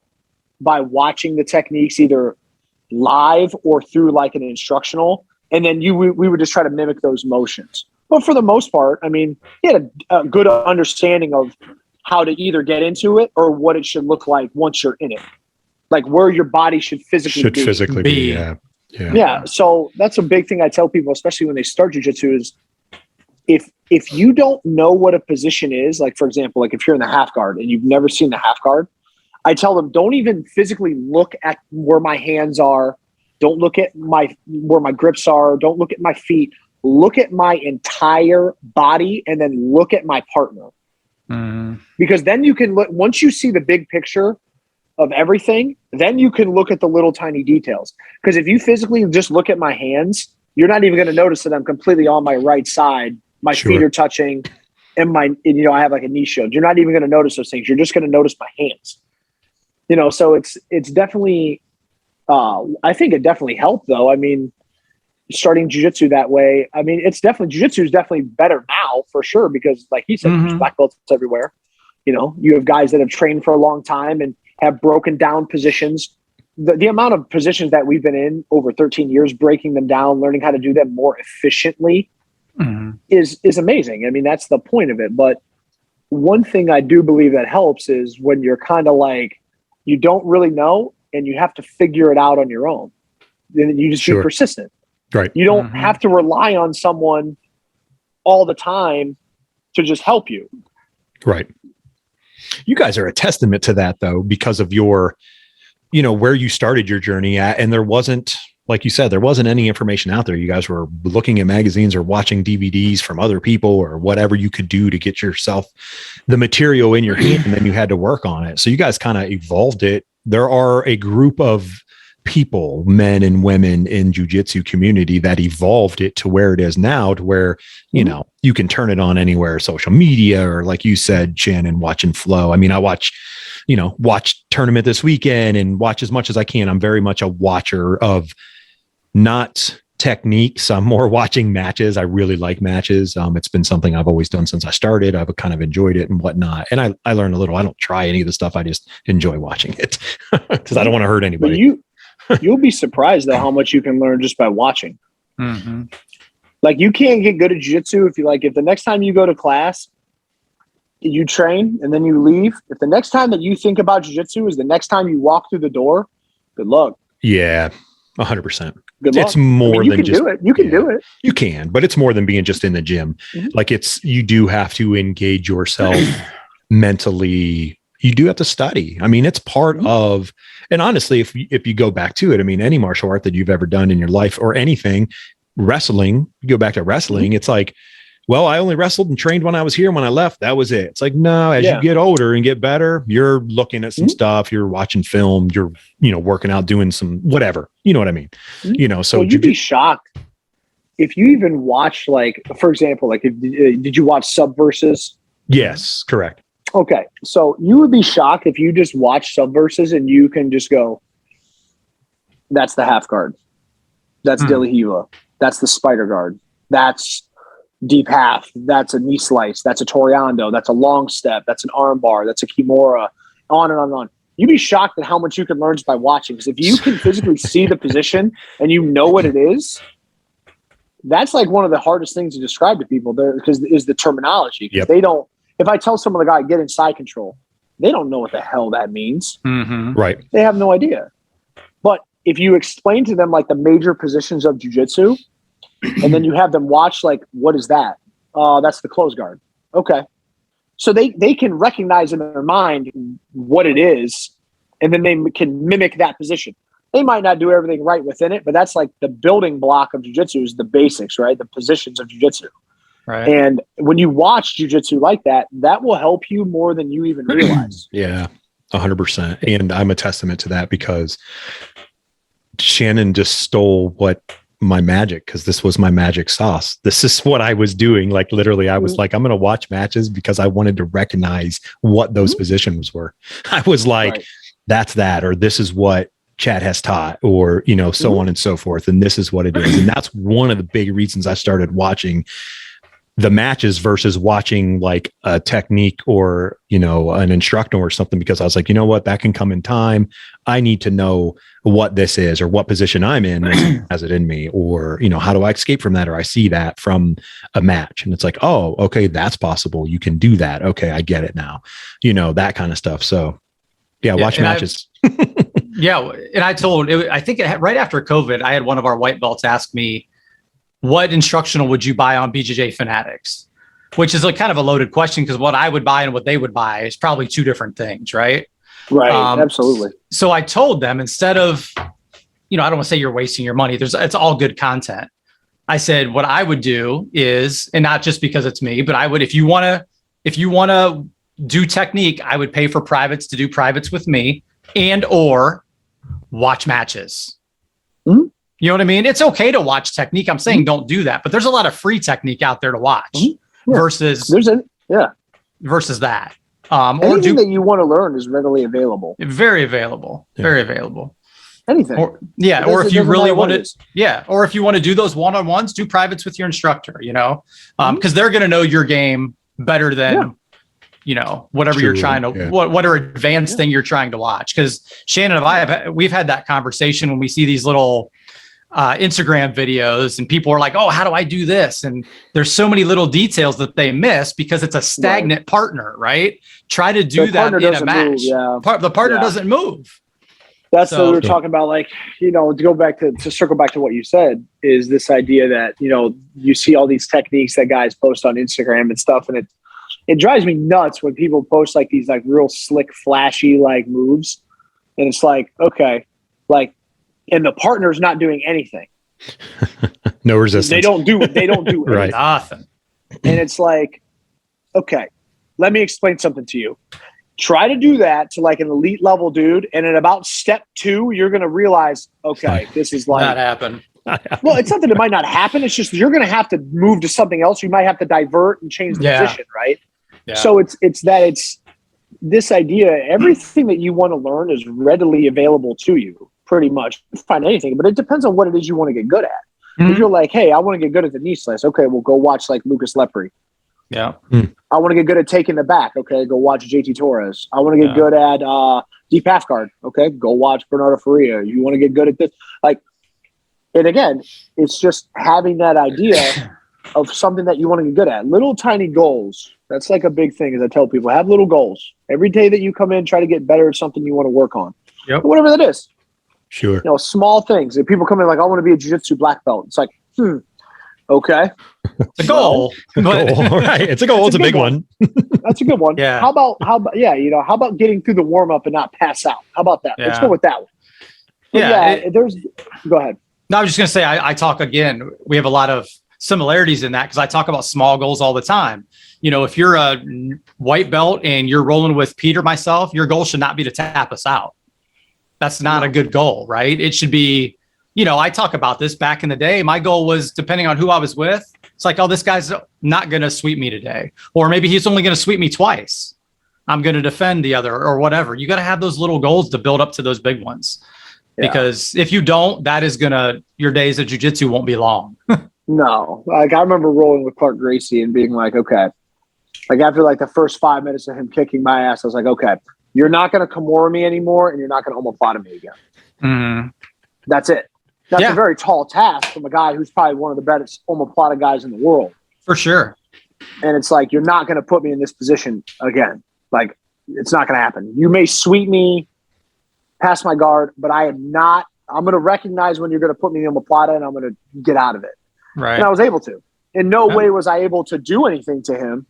by watching the techniques either live or through like an instructional. And then we would just try to mimic those motions. But for the most part, I mean, he had a good understanding of how to either get into it or what it should look like once you're in it. Like where your body should physically be. Yeah. So that's a big thing I tell people, especially when they start jiu-jitsu, is if you don't know what a position is, like for example, like if you're in the half guard and you've never seen the half guard, I tell them don't even physically look at where my hands are. Don't look at where my grips are. Don't look at my feet. Look at my entire body and then look at my partner. Because then you can look, once you see the big picture of everything, then you can look at the little tiny details. Because if you physically just look at my hands, you're not even going to notice that I'm completely on my right side. My feet are touching and I have like a knee shield. You're not even going to notice those things. You're just going to notice my hands. You know, so it's definitely, I think it definitely helped though. I mean, starting jiu-jitsu that way, I mean, jiu-jitsu is definitely better now for sure. Because like he said, there's black belts everywhere. You know, you have guys that have trained for a long time and have broken down positions. The amount of positions that we've been in over 13 years, breaking them down, learning how to do them more efficiently is amazing. I mean, that's the point of it. But one thing I do believe that helps is when you're kind of like, you don't really know, and you have to figure it out on your own. Then you just be persistent. Right. You don't have to rely on someone all the time to just help you. Right. You guys are a testament to that, though, because of your, where you started your journey at. And there wasn't, like you said, there wasn't any information out there. You guys were looking at magazines or watching DVDs from other people or whatever you could do to get yourself the material in your hand, and then you had to work on it. So you guys kind of evolved it. There are a group of people, men and women in jiu-jitsu community, that evolved it to where it is now, to where, you can turn it on anywhere, social media, or like you said, Shannon, watch and flow. I mean, I watch tournament this weekend and watch as much as I can. I'm very much a watcher of not techniques. I'm more watching matches. I really like matches. It's been something I've always done since I started. I've kind of enjoyed it and whatnot. And I learn a little. I don't try any of the stuff. I just enjoy watching it because I don't want to hurt anybody. You'll be surprised though how much you can learn just by watching. Mm-hmm. Like you can't get good at jiu-jitsu if the next time you go to class, you train and then you leave. If the next time that you think about jiu-jitsu is the next time you walk through the door, good luck. Yeah, 100%. Good luck. It's more you than can just do it. You can do it. You can, but it's more than being just in the gym. Mm-hmm. Like you do have to engage yourself mentally. You do have to study. I mean, it's part of, and honestly, if you go back to it, I mean, any martial art that you've ever done in your life or anything, wrestling, you go back to wrestling, it's like, well, I only wrestled and trained when I was here. And when I left, that was it. It's like, no, as you get older and get better, you're looking at some stuff, you're watching film, you're, working out, doing some, whatever, you know what I mean? So you'd be shocked if you even watch, like, for example, like, did you watch Subverses? Yes, correct. Okay. So you would be shocked if you just watch Subverses and you can just go, that's the half guard. That's Dilly Hila. That's the spider guard. That's deep half. That's a knee slice. That's a Toriando. That's a long step. That's an arm bar. That's a Kimura. On and on and on. You'd be shocked at how much you can learn just by watching. Because if you can physically see the position and you know what it is, that's like one of the hardest things to describe to people there, because is the terminology. Because they don't. If I tell some of the guy get inside control, they don't know what the hell that means. Mm-hmm. Right. They have no idea. But if you explain to them like the major positions of jiu-jitsu, and then you have them watch, like, what is that? That's the close guard. Okay. So they can recognize in their mind what it is, and then they can mimic that position. They might not do everything right within it, but that's like the building block of jiu-jitsu is the basics, right? The positions of jiu-jitsu. Right. And when you watch jiu-jitsu like that, that will help you more than you even realize. Yeah, 100%. And I'm a testament to that because Shannon just stole my magic, because this was my magic sauce. This is what I was doing. Like literally, I was like, I'm going to watch matches because I wanted to recognize what those positions were. I was like, that's that, or this is what Chad has taught, or, so on and so forth. And this is what it is. And that's one of the big reasons I started watching the matches versus watching like a technique or, an instructor or something, because I was like, you know what, that can come in time. I need to know what this is or what position I'm in has it in me, or, how do I escape from that? Or I see that from a match and it's like, oh, okay, that's possible. You can do that. Okay. I get it now, that kind of stuff. So watch matches. And I think right after COVID, I had one of our white belts ask me, what instructional would you buy on BJJ Fanatics? Which is kind of a loaded question, because what I would buy and what they would buy is probably two different things, right? Right, absolutely. So I told them, instead of, I don't want to say you're wasting your money. It's all good content. I said, what I would do is, and not just because it's me, but I would, if you want to do technique, I would pay for privates to do privates with me and or watch matches. Mm-hmm. You know what I mean? It's okay to watch technique. I'm saying don't do that, but there's a lot of free technique out there to watch versus that. Anything that you want to learn is readily available. Very available. Yeah. Very available. Anything. Or if you really want to, or if you want to do those one-on-ones, do privates with your instructor, because they're going to know your game better than, whatever you're trying to, whatever advanced thing you're trying to watch. Because Shannon and I we've had that conversation when we see these little Instagram videos and people are like, oh, how do I do this? And there's so many little details that they miss because it's a stagnant partner, right? Try to do that in a match. The partner doesn't move. That's what we were talking about. Like, to circle back to what you said, is this idea that, you see all these techniques that guys post on Instagram and stuff. And it drives me nuts when people post like these like real slick, flashy like moves. And it's like, okay, like, and the partner's not doing anything. No resistance. They don't do anything. Right. Nothing. And it's like, okay, let me explain something to you. Try to do that to like an elite level dude, and at about step 2, you're going to realize, okay, this is like not happen. Well, it's not that it might not happen. It's just you're going to have to move to something else. You might have to divert and change the position, right? Yeah. So it's this idea. Everything that you want to learn is readily available to you, pretty much. You can find anything, but it depends on what it is you want to get good at. Mm-hmm. If you're like, hey, I want to get good at the knee slice, okay, well, go watch like Lucas Lepre. Yeah. I want to get good at taking the back. Okay, go watch JT Torres. I want to get good at deep half guard. Okay, go watch Bernardo Faria. You want to get good at this, like, and again, it's just having that idea of something that you want to get good at. Little tiny goals. That's like a big thing. As I tell people, have little goals every day that you come in. Try to get better at something you want to work on. Yep. Whatever that is. Sure. Small things. If people come in like, I want to be a jiu-jitsu black belt. It's like, okay. It's a goal. Right. It's a goal. It's a big one. That's a good one. Yeah. How about getting through the warm up and not pass out? How about that? Let's go with that one. But go ahead. No, I was just going to say, I talk again. We have a lot of similarities in that because I talk about small goals all the time. If you're a white belt and you're rolling with Pete or myself, your goal should not be to tap us out. That's not a good goal, right? It should be, I talk about this back in the day. My goal was, depending on who I was with, it's like, oh, this guy's not going to sweep me today. Or maybe he's only going to sweep me twice. I'm going to defend the other or whatever. You got to have those little goals to build up to those big ones. Yeah. Because if you don't, that is your days of jiu-jitsu won't be long. No. Like, I remember rolling with Clark Gracie and being like, okay, like after like the first 5 minutes of him kicking my ass, I was like, okay, you're not going to Kimura me anymore, and you're not going to omoplata me again. Mm-hmm. That's it. That's a very tall task from a guy who's probably one of the best omoplata guys in the world. For sure. And it's like, you're not going to put me in this position again. Like, it's not going to happen. You may sweep me past my guard, but I'm going to recognize when you're going to put me in omoplata, and I'm going to get out of it. Right. And I was able to. In no way was I able to do anything to him.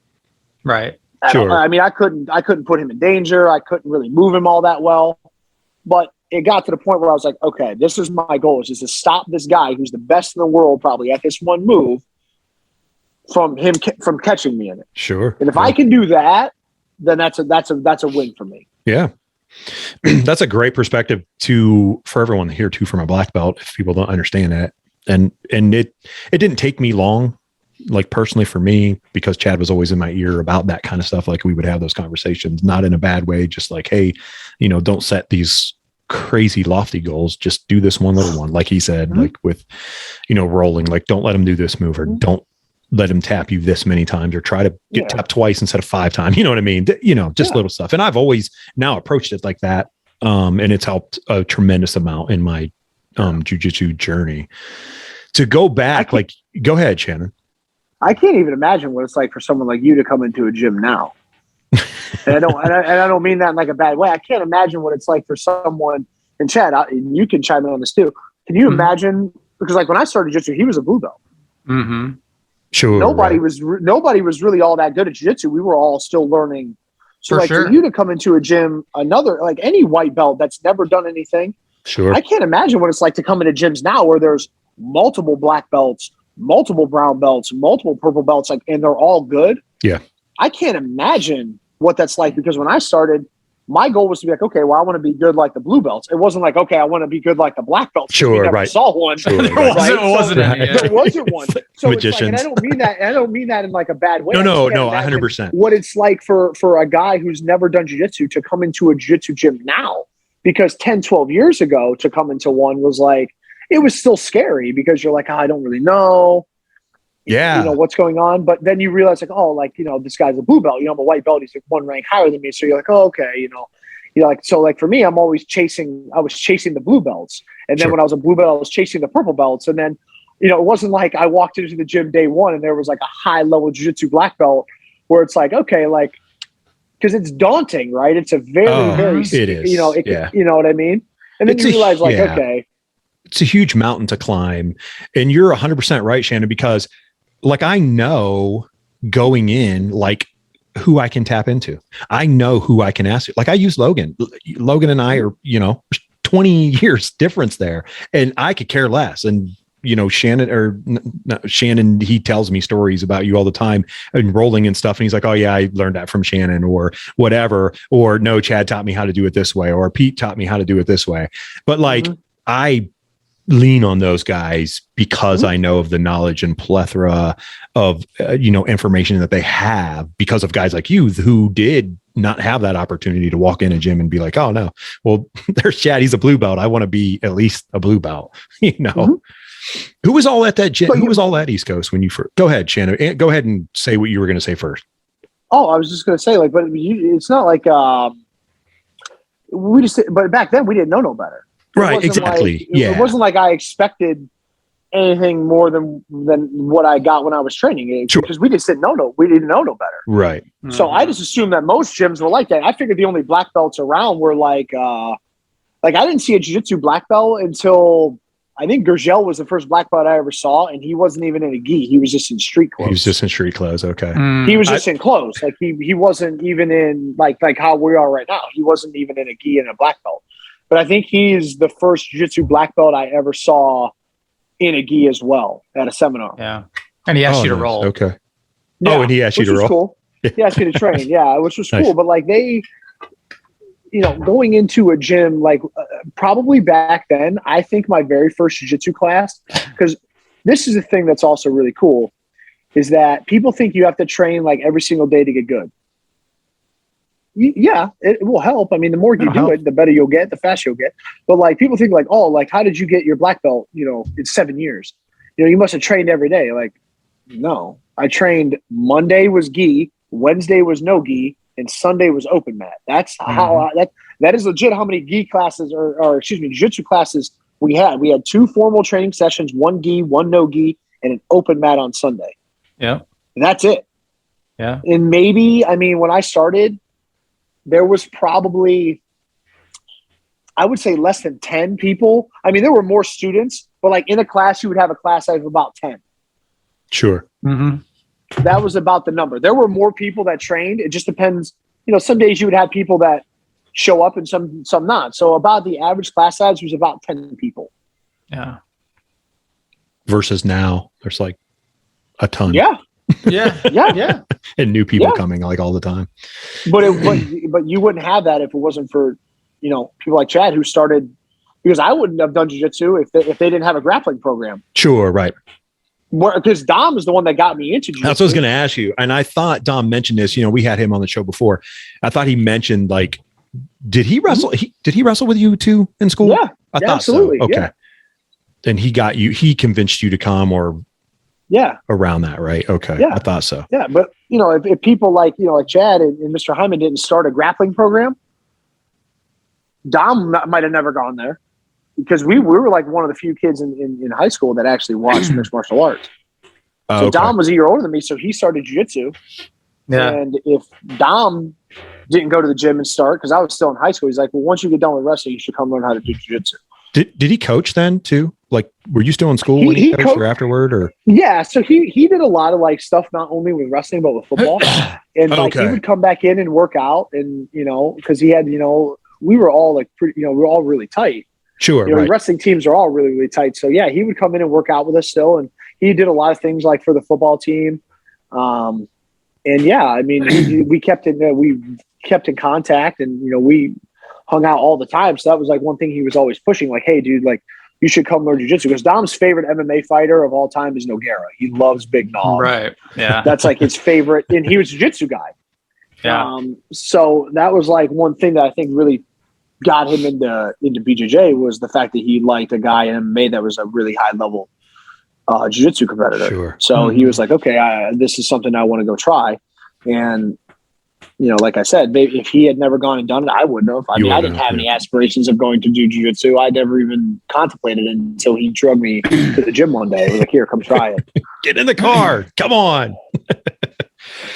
Right. Sure. I mean, I couldn't put him in danger. I couldn't really move him all that well. But it got to the point where I was like, okay, this is my goal, is just to stop this guy who's the best in the world probably at this one move from catching me in it. Sure. And if I can do that, then that's a win for me. Yeah. That's a great perspective for everyone here too, from a black belt, if people don't understand that. And it didn't take me long, like personally for me, because Chad was always in my ear about that kind of stuff. Like, we would have those conversations, not in a bad way, just like, hey, don't set these crazy lofty goals. Just do this one little one. Like he said, like with, rolling, like, don't let him do this move, or don't let him tap you this many times, or try to get tapped twice instead of 5 times. You know what I mean? Just little stuff. And I've always now approached it like that. And it's helped a tremendous amount in my jiu-jitsu journey. To go back, go ahead, Shannon. I can't even imagine what it's like for someone like you to come into a gym now. And I don't mean that in like a bad way. I can't imagine what it's like for someone. And Chad, you can chime in on this too. Can you imagine? Because like when I started jiu-jitsu, he was a blue belt. Mm-hmm. Sure. Nobody was really all that good at jiu-jitsu. We were all still learning. So for you to come into a gym, like any white belt that's never done anything. Sure. I can't imagine what it's like to come into gyms now where there's multiple black belts, multiple brown belts, multiple purple belts, and they're all good. Yeah. I can't imagine what that's like, because when I started, my goal was to be like, okay, well, I want to be good like the blue belts. It wasn't like, okay, I want to be good like the black belts. Sure, we never saw one. Sure, there wasn't one. So magicians. it's like, and I don't mean that in like a bad way. No, 100%. What it's like for a guy who's never done jiu-jitsu to come into a jiu-jitsu gym now, because 10, 12 years ago to come into one was like, it was still scary, because you're like, I don't really know. Yeah. What's going on. But then you realize this guy's a blue belt, I'm a white belt. He's like one rank higher than me. So you're like, oh, okay. So like for me, I was chasing the blue belts. And then when I was a blue belt, I was chasing the purple belts. And then, it wasn't like I walked into the gym day one and there was like a high level jiu-jitsu black belt where it's like, okay, like, because it's daunting, right? It's a very, very, it is. you know what I mean? And then you realize like, okay. It's a huge mountain to climb. And you're 100% right, Shannon, because like I know going in, like who I can tap into. I know who I can ask. Like I use Logan. Logan and I are, 20 years difference there. And I could care less. And Shannon, he tells me stories about you all the time, enrolling and stuff. And he's like, oh yeah, I learned that from Shannon or whatever. Or no, Chad taught me how to do it this way. Or Pete taught me how to do it this way. But like, I lean on those guys because I know of the knowledge and plethora of, information that they have because of guys like you who did not have that opportunity to walk in a gym and be like, oh no, well, there's Chad. He's a blue belt. I want to be at least a blue belt, Who was all at that gym? Who was all at East Coast when you first? Go ahead, Shannon. Go ahead and say what you were going to say first. Oh, I was just going to say, like, but it's not like but back then we didn't know no better. Right, exactly. It wasn't like I expected anything more than what I got when I was training. Because we just didn't know we didn't know no better. Right. So I just assumed that most gyms were like that. I figured the only black belts around were like I didn't see a jiu-jitsu black belt until I think Gurgel was the first black belt I ever saw, and he wasn't even in a gi. He was just in street clothes. He was just in street clothes. Okay. He was just in clothes. Like he wasn't even in like how we are right now. He wasn't even in a gi and a black belt. But I think he's the first jiu-jitsu black belt I ever saw in a gi as well at a seminar. Yeah. And he asked you to roll. Okay. Yeah, and he asked you to roll. Cool. He asked me to train. Yeah, which was cool. But like they, going into a gym, like probably back then, I think my very first jiu-jitsu class, because this is the thing that's also really cool, is that people think you have to train like every single day to get good. Yeah, it will help. I mean, the more you do it, the better you'll get, the faster you'll get. But like people think like, oh, like how did you get your black belt? In 7 years. You must have trained every day. Like, no, I trained. Monday was gi, Wednesday was no gi, and Sunday was open mat. That's how that is legit. How many gi classes or jiu-jitsu classes we had? We had 2 formal training sessions, 1 gi, 1 no gi, and an open mat on Sunday. Yeah, and that's it. Yeah, and maybe when I started, there was probably, I would say, less than 10 people. I mean, there were more students, but like in a class, you would have a class size of about 10. Sure. Mm-hmm. That was about the number. There were more people that trained. It just depends. Some days you would have people that show up and some not. So about the average class size was about 10 people. Yeah. Versus now, there's like a ton. Yeah. Yeah. And new people coming like all the time. But you wouldn't have that if it wasn't for, people like Chad who started, because I wouldn't have done jiu-jitsu if they didn't have a grappling program. Sure. Right. Because Dom is the one that got me into jiu-jitsu. That's what I was going to ask you. And I thought Dom mentioned this, we had him on the show before. I thought he mentioned like, did he wrestle? Did he wrestle with you too in school? Yeah. I thought absolutely. So. Okay. Yeah. And he convinced you to come or around that, right? Okay. Yeah. I thought so. Yeah. But if people like Chad and Mr. Hindman didn't start a grappling program, Dom might have never gone there, because we were like one of the few kids in high school that actually watched mixed martial arts. So Dom was a year older than me, so he started jiu-jitsu. Yeah. And if Dom didn't go to the gym and start, because I was still in high school, he's like, well, once you get done with wrestling, you should come learn how to do jiu-jitsu. Did he coach then too? Like, were you still in school when he coached or afterward? Or yeah, so he did a lot of like stuff, not only with wrestling but with football. And like he would come back in and work out, and because he had we were all like pretty, we were all really tight. Sure, right. Wrestling teams are all really, really tight. So yeah, he would come in and work out with us still, and he did a lot of things like for the football team. And yeah, I mean, we kept in contact, and we hung out all the time. So that was like one thing he was always pushing, like, hey, dude, like you should come learn jiu-jitsu, because Dom's favorite MMA fighter of all time is Nogueira. He loves Big Nog. Right. Yeah. That's like his favorite, and he was a jiu-jitsu guy. Yeah. So that was like one thing that I think really got him into BJJ, was the fact that he liked a guy in MMA that was a really high level jiu-jitsu competitor. Sure. So he was like, okay, this is something I want to go try. And like I said, if he had never gone and done it, I wouldn't have. I mean, I didn't have any aspirations of going to do jiu-jitsu. I never even contemplated it until he drugged me to the gym one day. He was like, here, come try it. Get in the car. Come on.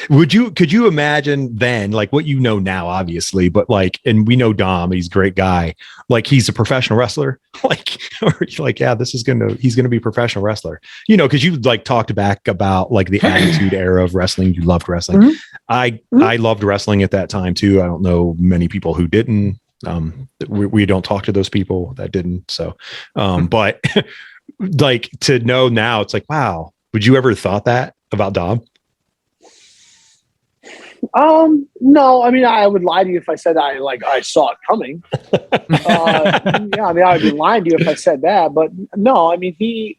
Could you imagine then, like what you know now, obviously, but like, and we know Dom, he's a great guy. Like he's a professional wrestler. Like, or you're like, yeah, he's going to be a professional wrestler, you know, cause you like talked back about like the attitude era of wrestling. You loved wrestling. Mm-hmm. I loved wrestling at that time too. I don't know many people who didn't. We don't talk to those people that didn't. So, but like to know now, it's like, wow, would you ever thought that about Dom? No, I mean, I would lie to you if I said I saw it coming. Yeah, I mean, I would be lying to you if I said that, but no, I mean, he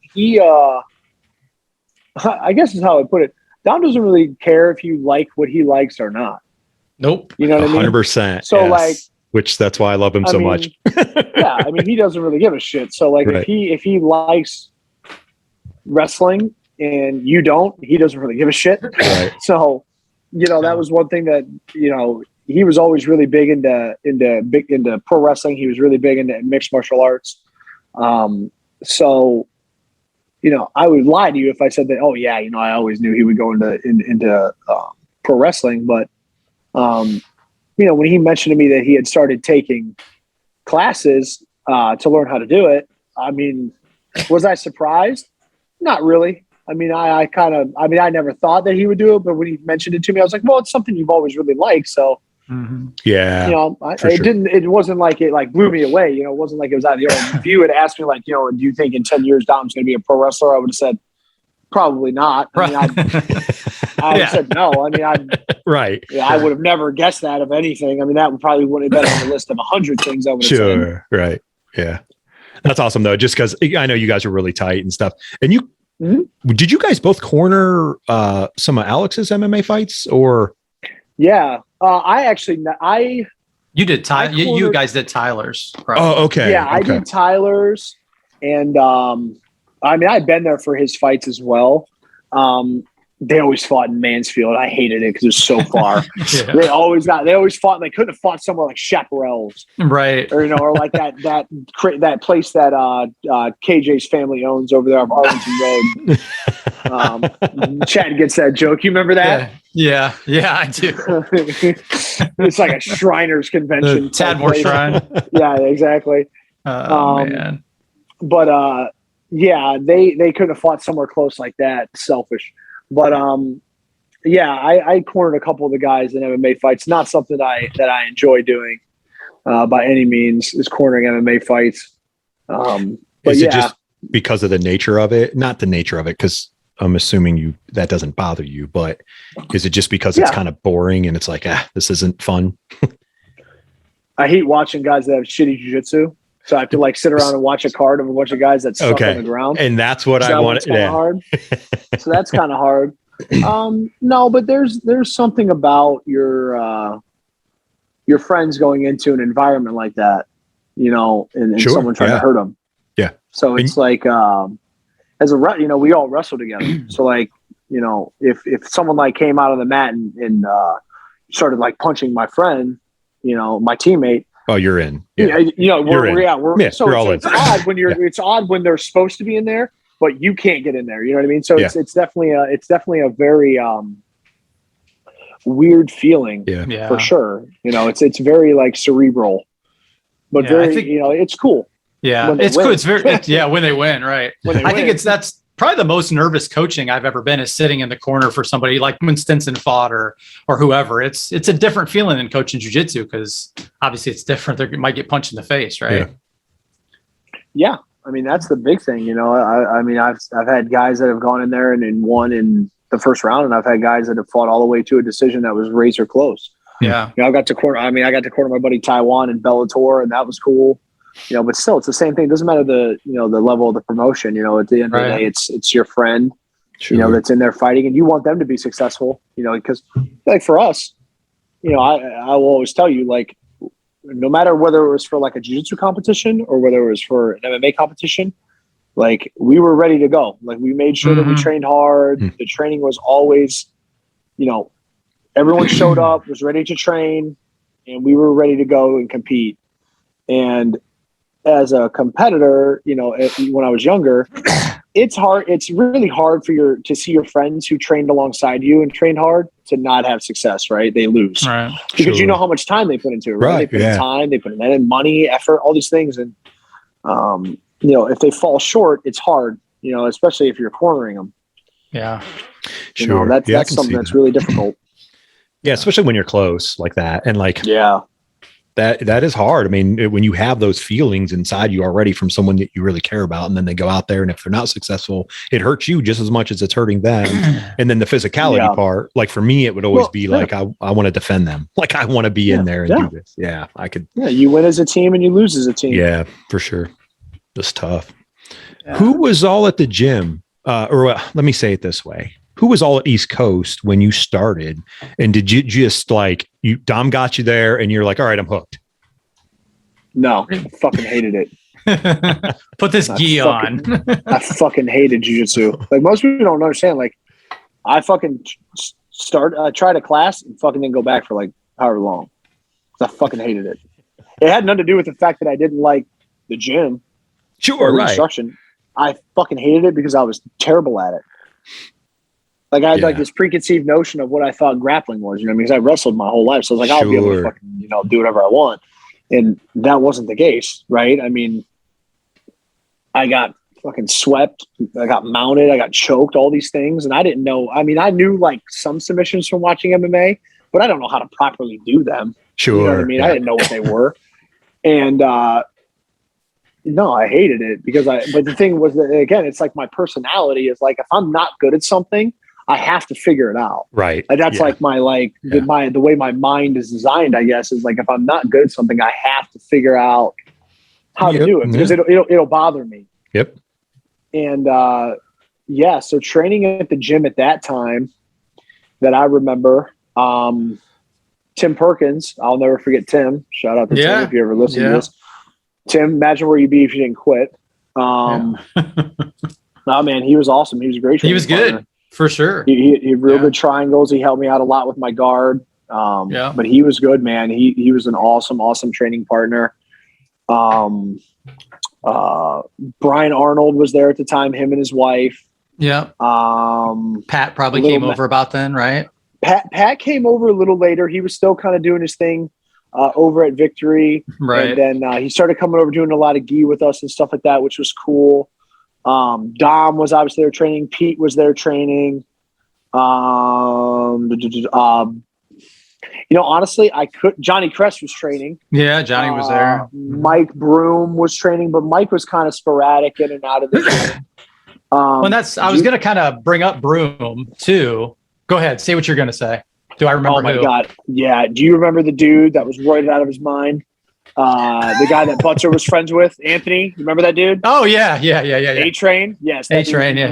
I guess is how I put it. Dom doesn't really care if you like what he likes or not. Nope. You know what I mean? 100%. So yes. Which that's why I love him so much. Yeah. I mean, he doesn't really give a shit. So like, right. if he likes wrestling and you don't, he doesn't really give a shit. Right. So, you know, that was one thing that, you know, he was always really big into pro wrestling. He was really big into mixed martial arts. So, you know, I would lie to you if I said that, oh yeah, you know, I always knew he would go into pro wrestling. But, you know, when he mentioned to me that he had started taking classes to learn how to do it, I mean, was I surprised? Not really. I mean, I never thought that he would do it, but when he mentioned it to me, I was like, well, it's something you've always really liked. So, yeah, you know, it wasn't like it like blew me away. You know, it wasn't like it was out of the ordinary. If you had asked me like, you know, do you think in 10 years Dom's going to be a pro wrestler? I would have said, probably not. I mean, I would have said no. I mean, right. Yeah, I would have never guessed that of anything. I mean, that probably wouldn't have been on the list of 100 things I would have said. Right. Yeah. That's awesome though. Just cause I know you guys are really tight and stuff. And you, did you guys both corner some of Alex's MMA fights or? Yeah. You did you guys did Tyler's. Right? Oh, okay. Yeah. I did Tyler's and, I mean, I've been there for his fights as well. They always fought in Mansfield. I hated it because it was so far. Yeah. They always fought. They couldn't have fought somewhere like Chaparral's, right? Or you know, or like that place that KJ's family owns over there on Arlington Road. Chad gets that joke. You remember that? Yeah, I do. It's like a Shriners convention. Tadmore Shrine. Yeah, exactly. Man. But yeah, they couldn't have fought somewhere close like that. Selfish. But yeah, I cornered a couple of the guys in MMA fights. Not something that I enjoy doing by any means, is cornering MMA fights. But is it just because of the nature of it? Not the nature of it, because I'm assuming that doesn't bother you, but is it just because it's kind of boring and it's like, this isn't fun? I hate watching guys that have shitty jiu-jitsu. So I have to like sit around and watch a card of a bunch of guys that suck on the ground. And that's what I wanted. Yeah. Hard. So that's kind of hard. No, but there's something about your friends going into an environment like that, you know, and someone trying to hurt them. Yeah. So it's like, you know, we all wrestle together. So like, you know, if someone like came out on the mat and started like punching my friend, you know, my teammate. Oh, you're in. Yeah. You know, we're all in. It's odd when it's odd when they're supposed to be in there, but you can't get in there. You know what I mean? So it's definitely a very weird feeling for sure. You know, it's very like cerebral, but you know, it's cool. Yeah, it's cool. It's very when they win, right? I think that's probably the most nervous coaching I've ever been, is sitting in the corner for somebody like when Stinson fought or whoever. It's a different feeling than coaching jiu-jitsu, because obviously it's different. They might get punched in the face, right? Yeah. I mean, that's the big thing, you know. I mean, I've had guys that have gone in there and won in the first round, and I've had guys that have fought all the way to a decision that was razor close. Yeah. You know, I got to corner my buddy Taiwan in Bellator, and that was cool. You know, but still, it's the same thing. It doesn't matter the level of the promotion. You know, at the end of the day, it's your friend, you know, that's in there fighting, and you want them to be successful. You know, because like for us, you know, I will always tell you, like, no matter whether it was for like a jiu-jitsu competition or whether it was for an MMA competition, like we were ready to go. Like we made sure that we trained hard. The training was always, you know, everyone showed up, was ready to train, and we were ready to go and compete. And as a competitor, you know, when I was younger, it's hard. It's really hard to see your friends who trained alongside you and trained hard to not have success, right? They lose because you know how much time they put into it, right? They put in time, they put in money, effort, all these things. And, if they fall short, it's hard, especially if you're cornering them. Yeah. Sure. That's something that's really difficult. Yeah. Especially when you're close like that. And that is hard. I mean, when you have those feelings inside you already from someone that you really care about, and then they go out there, and if they're not successful, it hurts you just as much as it's hurting them. And then the physicality part, like for me, it would always be like, I want to defend them. Like I want to be in there and do this. Yeah, I could. Yeah, you win as a team and you lose as a team. Yeah, for sure. That's tough. Yeah. Who was all at the gym? Let me say it this way. Who was all at East Coast when you started? And did you just Dom got you there and you're like, all right, I'm hooked? No, I fucking hated it. Put this gi on. I fucking hated jiu-jitsu. Like most people don't understand. Like I fucking tried a class and fucking didn't go back for like however long. I fucking hated it. It had nothing to do with the fact that I didn't like the gym. Sure, right. Instruction. I fucking hated it because I was terrible at it. Like I had like this preconceived notion of what I thought grappling was, because I wrestled my whole life. So I was like, I'll be able to fucking, do whatever I want. And that wasn't the case, right? I mean, I got fucking swept. I got mounted. I got choked, all these things. And I didn't know. I mean, I knew like some submissions from watching MMA, but I don't know how to properly do them. Sure. You know what I mean? I didn't know what they were. And, no, I hated it but the thing was that, again, it's like my personality is like, if I'm not good at something, I have to figure it out. Right. Like that's like my, the way my mind is designed, I guess, is like, if I'm not good at something, I have to figure out how to do it because it'll bother me. Yep. And, so training at the gym at that time that I remember, Tim Perkins, I'll never forget Tim. Shout out to Tim if you ever listen to this. Tim, imagine where you'd be if you didn't quit. Oh man, he was awesome. He was a great trainer. He was good for sure. He had real good triangles. He helped me out a lot with my guard. But he was good, man. He was an awesome training partner. Brian Arnold was there at the time, him and his wife. Yeah. Pat probably came over about then, right? Pat came over a little later. He was still kind of doing his thing over at Victory. Right. And then he started coming over doing a lot of gi with us and stuff like that, which was cool. Dom was obviously there training. Pete was there training. Honestly, Johnny Crest was training. Yeah, Johnny was there. Mike Broom was training, but Mike was kind of sporadic in and out of the gym. I was going to kind of bring up Broom too. Go ahead. Say what you're going to say. Do I remember? Oh my God. Yeah. Do you remember the dude that was roided out of his mind? The guy that Butcher was friends with, Anthony. You remember that dude? Oh yeah. A-Train. Yes. A-Train. Yeah.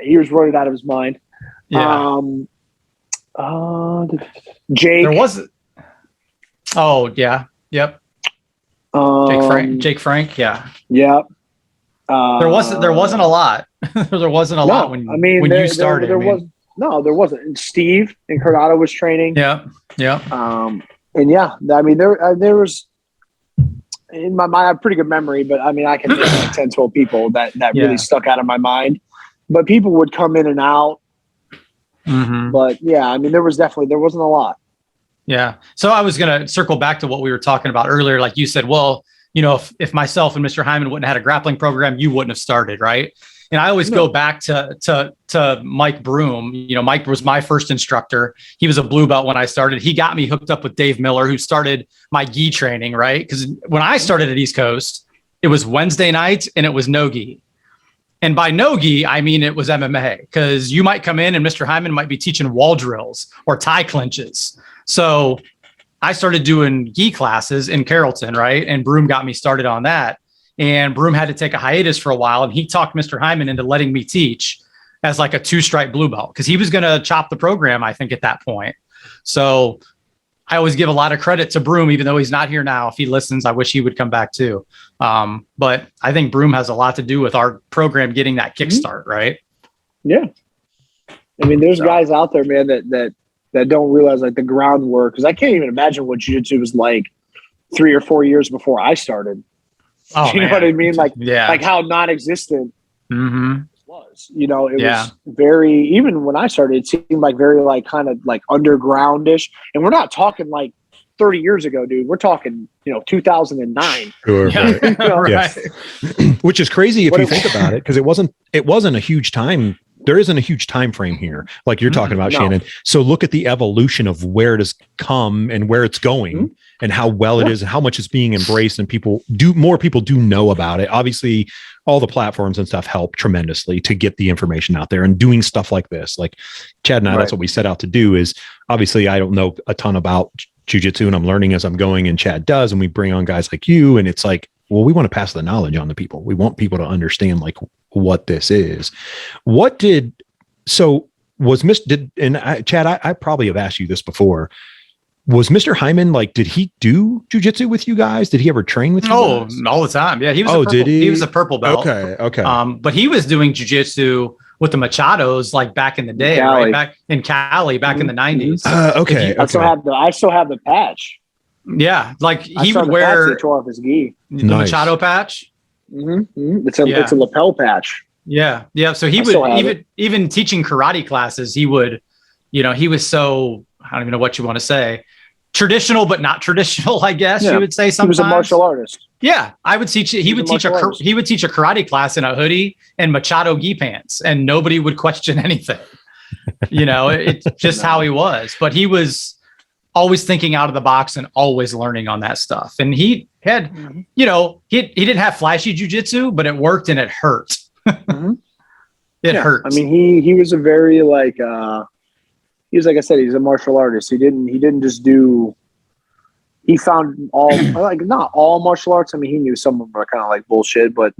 He was roided out of his mind. Yeah. Jake. There was. Oh yeah. Yep. Jake Frank. Yeah. Yep. There wasn't a lot. There wasn't a lot when you started. There wasn't. Steve and Corrado was training. Yeah. And there was in my mind, I have a pretty good memory, but I mean, I can think like 10, 12 people that really stuck out of my mind, but people would come in and out. Mm-hmm. But yeah, I mean, there wasn't a lot. Yeah. So I was going to circle back to what we were talking about earlier. Like you said, well, if myself and Mr. Hindman wouldn't have had a grappling program, you wouldn't have started. Right. And I always go back to Mike Broom. Mike was my first instructor. He was a blue belt when I started. He got me hooked up with Dave Miller, who started my gi training, right? Because when I started at East Coast, it was Wednesday nights and it was no gi. And by no gi, I mean it was MMA, because you might come in and Mr. Hindman might be teaching wall drills or tie clinches. So I started doing gi classes in Carrollton, right? And Broom got me started on that. And Broom had to take a hiatus for a while, and he talked Mr. Hindman into letting me teach as like a 2-stripe blue belt, because he was going to chop the program, I think, at that point. So I always give a lot of credit to Broom, even though he's not here now. If he listens, I wish he would come back too. But I think Broom has a lot to do with our program getting that kickstart, right? Yeah. I mean, there's guys out there, man, that don't realize like the groundwork, because I can't even imagine what jiu-jitsu was like 3 or 4 years before I started. Oh, you know what I mean? Like, yeah. like how non-existent mm-hmm. was. You know, it was very, even when I started, it seemed like very like kind of like undergroundish. And we're not talking like 30 years ago, dude. We're talking, 2009. Sure, right. Which is crazy if you think about it, because it wasn't a huge time. There isn't a huge time frame here, like you're talking about, Shannon. So look at the evolution of where it has come and where it's going, and how well it is, and how much it's being embraced, and more people do know about it. Obviously, all the platforms and stuff help tremendously to get the information out there, and doing stuff like this, like Chad and I, that's what we set out to do. Is obviously I don't know a ton about jiu-jitsu, and I'm learning as I'm going, and Chad does, and we bring on guys like you, and it's like, well, we want to pass the knowledge on to people. We want people to understand like what this is. Chad, I probably have asked you this before. Was Mr. Hindman, like, did he do jiu-jitsu with you guys? Did he ever train with you guys? All the time. Yeah, he was. Did he? He was a purple belt. Okay. But he was doing jiu-jitsu with the Machados like back in the day, right? Back in Cali, back in the 90s. Okay. I still have the patch. Yeah, like he would wear tore off his gi. The Machado patch. It's a lapel patch. Yeah. So he would even teaching karate classes. He would, he was so, I don't even know what you want to say, traditional but not traditional, I guess you would say. Sometimes he was a martial artist. Yeah, I would teach. He would teach a karate class in a hoodie and Machado gi pants, and nobody would question anything. It's just how he was. But he was always thinking out of the box and always learning on that stuff. And he had, he didn't have flashy jujitsu, but it worked and it hurt. It hurt. I mean, he was a very like, he was, like I said, he's a martial artist. He didn't just do, he found all, like not all martial arts. I mean, he knew some of them are kind of like bullshit, but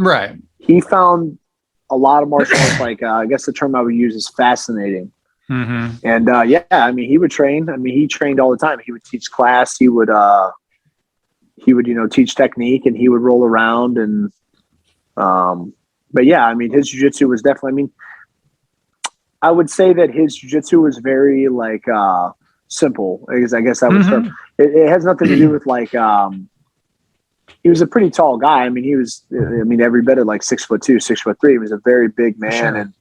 he found a lot of martial arts, like, I guess the term I would use is fascinating. And I mean, he would train. I mean, he trained all the time. He would teach class. He would teach technique, and he would roll around. And but yeah, I mean, his jiu-jitsu was definitely. I mean, I would say that his jiu-jitsu was very like simple. I guess that was it has nothing to do with like. He was a pretty tall guy. I mean, he was. I mean, every bit of like 6'2", 6'3". He was a very big man, and.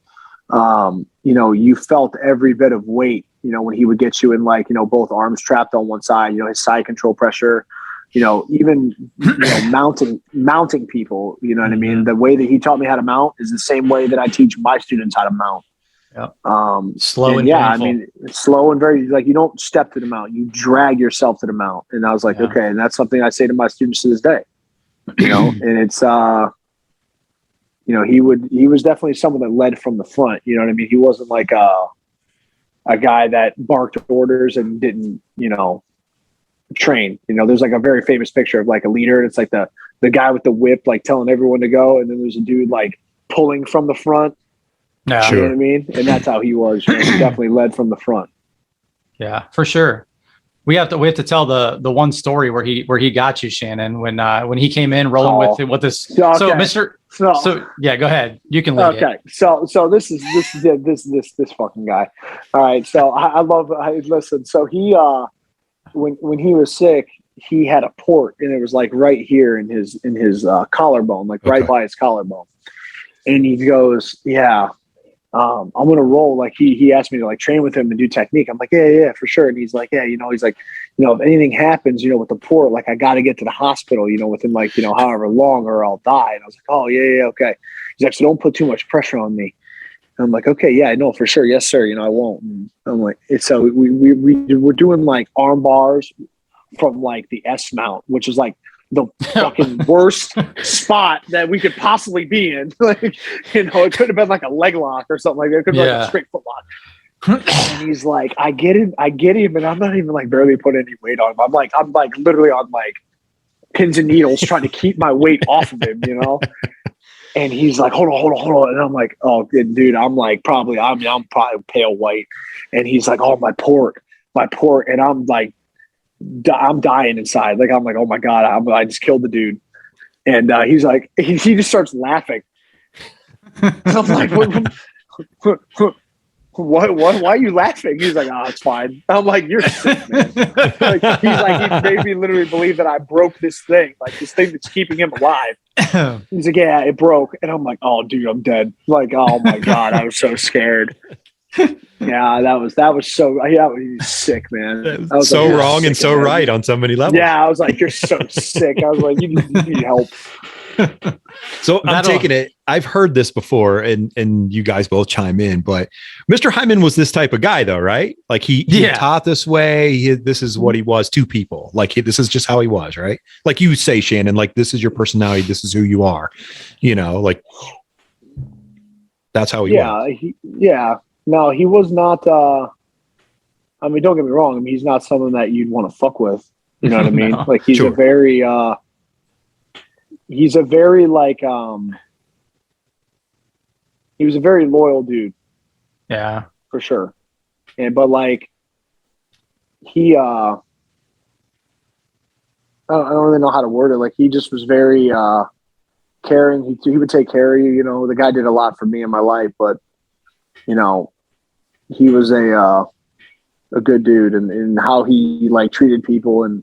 You felt every bit of weight, when he would get you in like, both arms trapped on one side, his side control pressure, even, mounting people, you know what I mean? The way that he taught me how to mount is the same way that I teach my students how to mount. Slow and I mean, slow and very, like, you don't step to the mount, you drag yourself to the mount. And I was like, okay. And that's something I say to my students to this day, and it's, he was definitely someone that led from the front. You know what I mean? He wasn't like a guy that barked orders and didn't, train. There's like a very famous picture of like a leader. And it's like the guy with the whip, like telling everyone to go. And then there's a dude like pulling from the front. You know what I mean? And that's how he was. He definitely led from the front. Yeah, for sure. We have to tell the one story where he got you, Shannon, when he came in rolling with this. Okay. So Mr. So yeah, go ahead. You can lead it. So this is this fucking guy. All right. So listen. So he when he was sick, he had a port, and it was like right here in his collarbone, like right by his collarbone. And he goes, I'm going to roll. Like he asked me to like train with him and do technique. I'm like, yeah, for sure. And he's like, if anything happens, with the port, like I got to get to the hospital, within like, however long, or I'll die. And I was like, oh yeah. Okay. He's like, so don't put too much pressure on me. And I'm like, okay, yeah, I know for sure. Yes, sir. I won't. And I'm like, so we're doing like arm bars from like the S mount, which is like the fucking worst spot that we could possibly be in. Like, it could have been like a leg lock or something like that. It could be like a straight foot lock. And he's like, I get him. And I'm not even like barely putting any weight on him. I'm like literally on like pins and needles trying to keep my weight off of him, And he's like, hold on. And I'm like, oh, dude, I'm probably pale white. And he's like, oh, my port. And I'm like, I'm dying inside. Like, I'm like, oh my God, I just killed the dude. And he's like, he just starts laughing. And I'm like, what? why are you laughing? He's like, oh, it's fine. I'm like, you're sick, man. Like, he made me literally believe that I broke this thing, like this thing that's keeping him alive. He's like, yeah, it broke. And I'm like, oh, dude, I'm dead. Like, oh my God, I was so scared. Yeah, that was so. Yeah, he was sick, man. That was so wrong and so right on so many levels. Yeah, I was like, you're so sick. I was like, you need help. So I'm taking it. I've heard this before, and you guys both chime in. But Mr. Hindman was this type of guy, though, right? Like he taught this way. This is what he was to people. Like this is just how he was, right? Like you say, Shannon. Like this is your personality. This is who you are. You know, like that's how he was. Yeah. No, he was not. I mean, don't get me wrong. I mean, he's not someone that you'd want to fuck with. You know what I mean? No, like he's a very like he was a very loyal dude. Yeah, for sure. But like he I don't really know how to word it. Like he just was very caring. He would take care of you. You know, the guy did a lot for me in my life, but you know, he was a good dude, and how he like treated people, and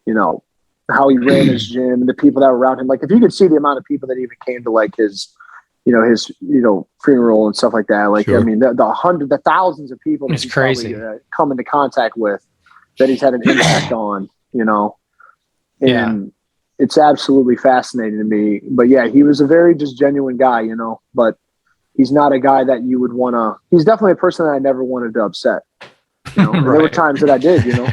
you know how he ran his gym and the people that were around him. Like if you could see the amount of people that even came to like his funeral and stuff like that. Like, sure. I mean, the thousands of people that he's crazy come into contact with that he's had an impact on, you know, and it's absolutely fascinating to me. But yeah, he was a very just genuine guy, you know, but he's not a guy that you would want to, he's definitely a person that I never wanted to upset. You know? Right. There were times that I did, you know,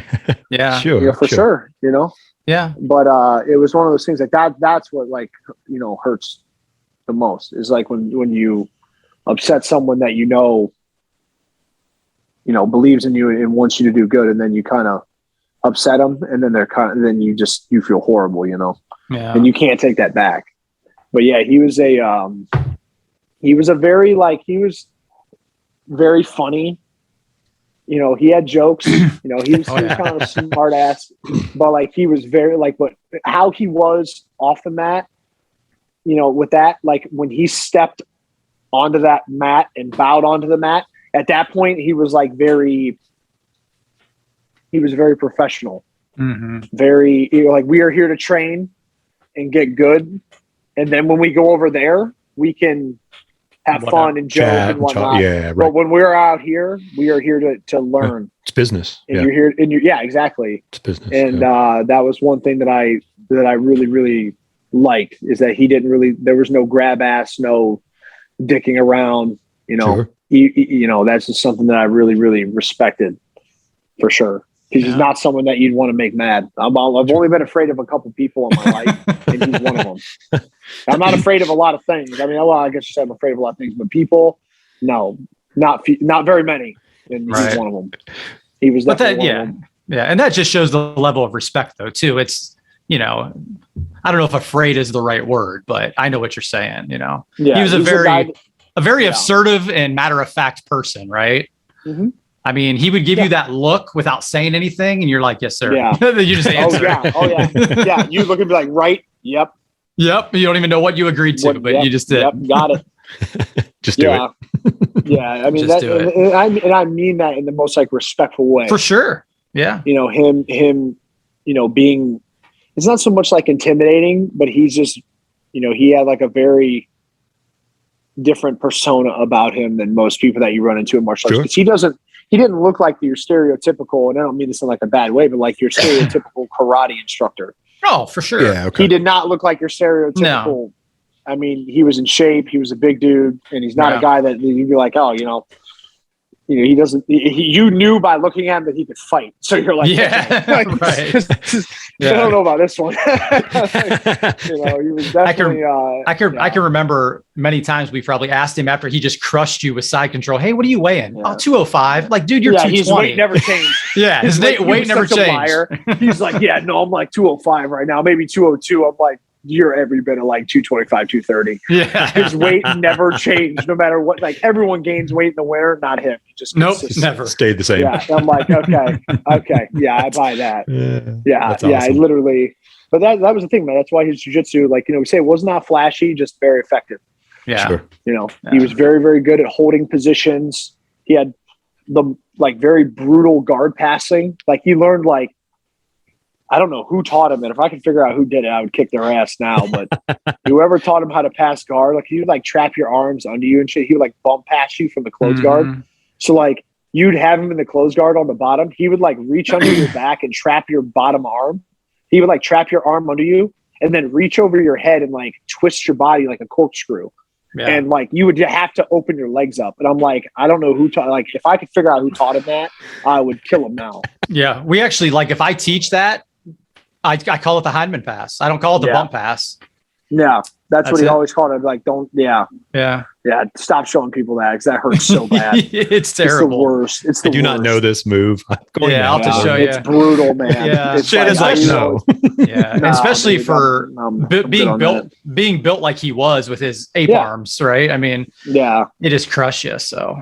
sure, you know, for sure, you know, but it was one of those things like that's what like, you know, hurts the most is like when you upset someone that you know believes in you and wants you to do good, and then you kind of upset them, and then then you feel horrible, you know, and you can't take that back. But yeah, he was very funny. You know, he had jokes. You know, he was kind of a smart ass, but like he was very like, but how he was off the mat. You know, with that, like when he stepped onto that mat and bowed onto the mat, at that point, he was very professional. Mm-hmm. Very, you know, like we are here to train and get good. And then when we go over there, we can have fun and joke and whatnot. Yeah, right. But when we're out here, we are here to learn. It's business. And you're here, and exactly. It's business. And that was one thing that I really, really liked, is that he didn't there was no grab ass, no dicking around, you know. Sure. You know, that's just something that I really, really respected for sure. Because he's not someone that you'd want to make mad. I've only been afraid of a couple people in my life, and he's one of them. I'm not afraid of a lot of things. I mean, well, I guess you said I'm afraid of a lot of things, but people, no, not very many. And he's one of them. He was definitely one of them. Yeah, and that just shows the level of respect, though, too. It's, you know, I don't know if afraid is the right word, but I know what you're saying. You know, he was a very assertive and matter of fact person, right? Mm-hmm. I mean, he would give you that look without saying anything, and you're like, "Yes, sir." Yeah. You just answer. Yeah. You look and be like, "Right, yep." You don't even know what you agreed to, but you just did. Yep, got it. Just do it. Yeah, I mean that, and I mean that in the most like respectful way. For sure. Yeah. You know, him, you know, being. It's not so much like intimidating, but he's just, you know, he had like a very different persona about him than most people that you run into in martial arts. Because he didn't look like your stereotypical, and I don't mean this in like a bad way, but like your stereotypical karate instructor. Oh, for sure. Yeah, okay. He did not look like your stereotypical. No. I mean, he was in shape. He was a big dude, and he's not a guy that you'd be like, oh, you know, he doesn't. You knew by looking at him that he could fight, so you're like, right. I don't know about this one. You know, he was definitely. I can remember many times we probably asked him after he just crushed you with side control. Hey, what are you weighing? Yeah. Oh, 205. Like, dude, you're 220. His weight never changed. His weight never changed. He's like, yeah, no, I'm like 205 right now, maybe 202. I'm like, you're every bit of like 225, 230. Yeah. His weight never changed, no matter what. Like everyone gains weight in the winter, not him. He just never stayed the same. Yeah. I'm like, okay. Yeah, I buy that. Yeah. Awesome. I literally, but that was the thing, man. That's why his jiu-jitsu, like, you know, we say it was not flashy, just very effective. Yeah. Sure. You know, he was very, very good at holding positions. He had the like very brutal guard passing. Like he learned like, I don't know who taught him. And if I could figure out who did it, I would kick their ass now. But whoever taught him how to pass guard, like he would like trap your arms under you and shit. He would like bump past you from the close guard. So like you'd have him in the close guard on the bottom. He would like reach under your back and trap your bottom arm. He would like trap your arm under you and then reach over your head and like twist your body like a corkscrew. Yeah. And like you would have to open your legs up. And I'm like, I don't know who taught. Like if I could figure out who taught him that, I would kill him now. Yeah, we actually like if I teach that, I call it the Hindman pass. I don't call it the bump pass. Yeah, that's what he always called it. Like, don't. Yeah. Stop showing people that because that hurts so bad. It's terrible. It's the worst. It's the I do not know this move. I'll just show you. It's brutal, man. Yeah, Shannon's like no. Yeah, especially for being built like he was with his ape arms, right? I mean, it just crush you. So,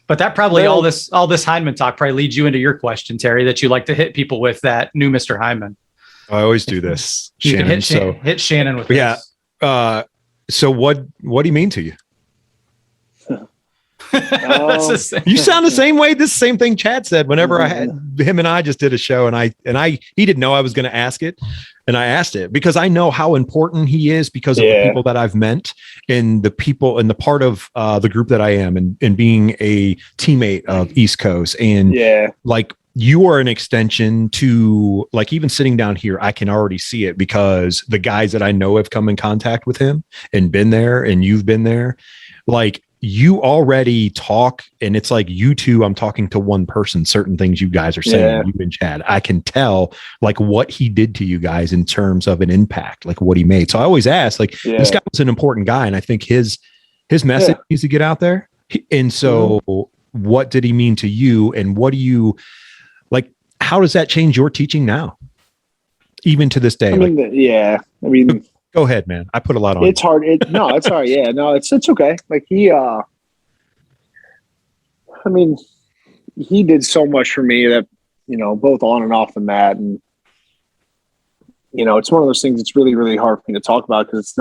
but that probably all this Hindman talk probably leads you into your question, Terry, that you like to hit people with that new Mr. Hindman. I always do this, Shannon. Hit Shannon with this. So what do you mean to you? You sound the same way. This same thing Chad said whenever I had him and I just did a show and he didn't know I was going to ask it. And I asked it because I know how important he is because of the people that I've met and the people and the part of the group that I am and being a teammate of East Coast. And like, you are an extension to like even sitting down here. I can already see it because the guys that I know have come in contact with him and been there and you've been there. Like you already talk and it's like you two, I'm talking to one person, certain things you guys are saying, you and Chad, I can tell like what he did to you guys in terms of an impact, like what he made. So I always ask like this guy was an important guy. And I think his message needs to get out there. And so what did he mean to you? And what do you, like, how does that change your teaching now? Even to this day? I mean, go ahead, man. I put a lot on. It's hard. It's hard. Yeah, no, it's okay. Like he, I mean, he did so much for me that, you know, both on and off the mat. And, you know, it's one of those things that's really, really hard for me to talk about because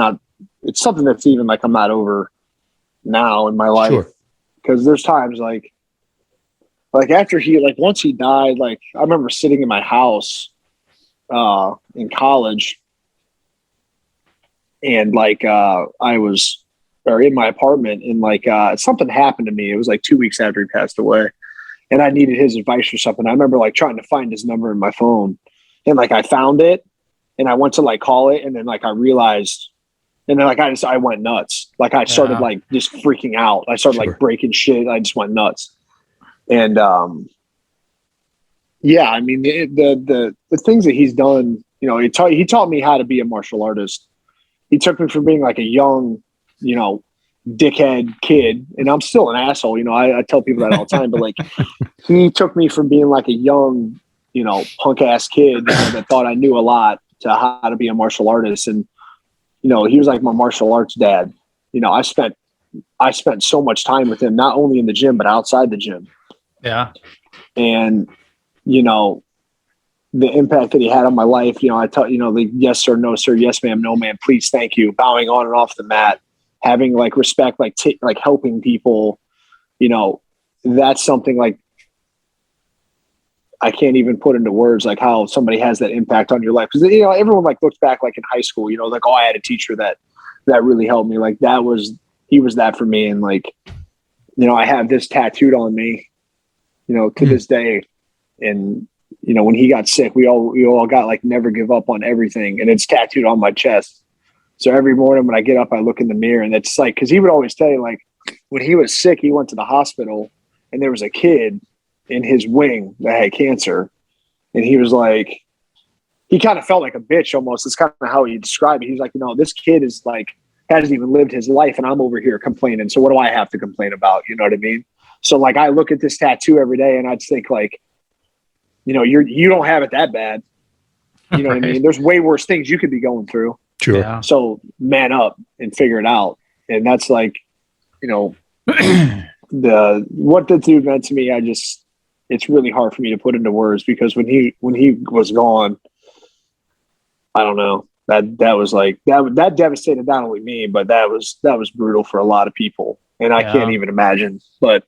it's something that's even like I'm not over now in my life. Because there's times like after he, like once he died, like I remember sitting in my house in college and like I was in my apartment and like something happened to me. It was like 2 weeks after he passed away and I needed his advice or something. I remember like trying to find his number in my phone and like I found it and I went to like call it and then like I realized and then like I went nuts. Like I started like just freaking out. I started like breaking shit. I just went nuts. And I mean the things that he's done, you know, he taught me how to be a martial artist. He took me from being like a young, you know, dickhead kid, and I'm still an asshole. You know, I tell people that all the time, but like he took me from being like a young, you know, punk ass kid, you know, that thought I knew a lot to how to be a martial artist. And, you know, he was like my martial arts dad. You know, I spent so much time with him, not only in the gym, but outside the gym. Yeah. And, you know, the impact that he had on my life, you know, I tell, you know, the yes sir, no sir, yes ma'am, no ma'am, please, thank you, bowing on and off the mat, having like respect, like like helping people, you know, that's something like I can't even put into words like how somebody has that impact on your life. Because, you know, everyone like looks back like in high school, you know, like, oh, I had a teacher that really helped me. Like he was that for me. And like, you know, I have this tattooed on me, you know, to this day. And, you know, when he got sick, we all got like never give up on everything. And it's tattooed on my chest. So every morning when I get up, I look in the mirror and it's like, cause he would always tell you like when he was sick, he went to the hospital and there was a kid in his wing that had cancer. And he was like, he kind of felt like a bitch almost. It's kind of how he described it. He's like, you know, this kid is like, hasn't even lived his life and I'm over here complaining. So what do I have to complain about? You know what I mean? So like, I look at this tattoo every day and I'd think like, you know, you don't have it that bad. You know what I mean? There's way worse things you could be going through. Sure. Yeah. So man up and figure it out. And that's like, you know, what the dude meant to me. It's really hard for me to put into words because when he was gone, I don't know, that was like, that devastated not only me, but that was brutal for a lot of people. And I can't even imagine, but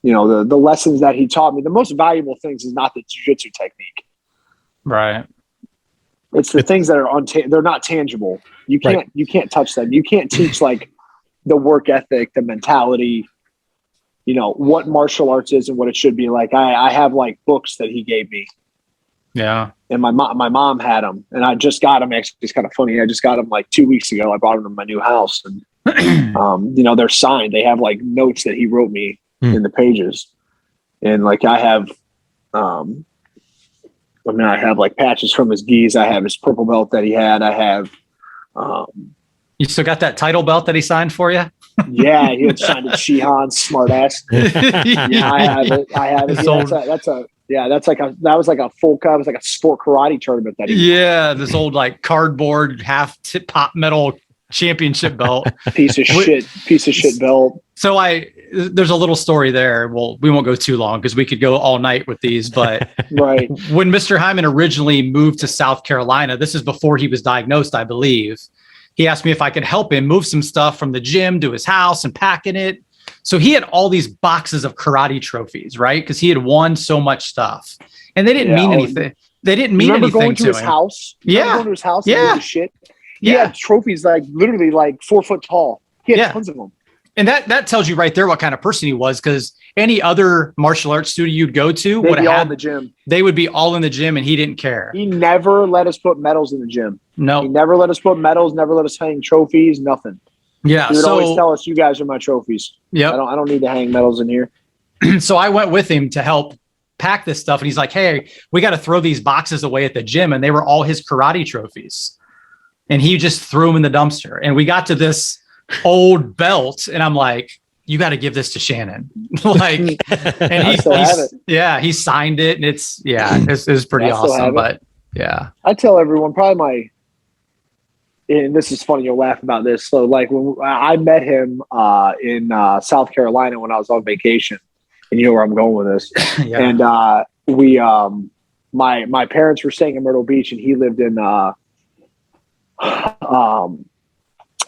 you know, the lessons that he taught me. The most valuable things is not the jiu-jitsu technique. Right. It's the things that are they're not tangible. You can't touch them. You can't teach like the work ethic, the mentality, you know, what martial arts is and what it should be. Like I have like books that he gave me. Yeah. And my mom had them, and I just got them. Actually, it's kind of funny. I just got them like 2 weeks ago. I brought them to my new house, and you know, they're signed. They have like notes that he wrote me in the pages, and like I have, I have like patches from his gis. I have his purple belt that he had. I have. You still got that title belt that he signed for you? Yeah, he had signed it. Shihan, smart ass. Yeah, I have it. Yeah, that was like a full cut. It was like a sport karate tournament that he won. This old like cardboard half tip pop metal championship belt. piece of shit belt. So there's a little story there. Well, we won't go too long because we could go all night with these, but right. When Mr. Hindman originally moved to South Carolina, this is before he was diagnosed, I believe. He asked me if I could help him move some stuff from the gym to his house and packing it. So he had all these boxes of karate trophies, right? Because he had won so much stuff, and they didn't mean anything. They didn't mean anything going to his him. House? Going to his house. Yeah. And shit. He had trophies like literally like 4 foot tall. He had tons of them. And that tells you right there what kind of person he was, because any other martial arts studio you'd go to would have in the gym. They would be all in the gym, and he didn't care. He never let us put medals in the gym. No, he never let us put medals. Never let us hang trophies. Nothing. Yeah, he would always tell us, "You guys are my trophies." Yeah, I don't need to hang medals in here. So I went with him to help pack this stuff, and he's like, "Hey, we got to throw these boxes away at the gym," and they were all his karate trophies, and he just threw them in the dumpster. And we got to this old belt, and I'm like, you got to give this to Shannon. Like, and he signed it, and it's pretty awesome. But yeah, I tell everyone probably and this is funny, you'll laugh about this. So like when I met him in South Carolina when I was on vacation, and you know where I'm going with this. And we my parents were staying in Myrtle Beach, and he lived in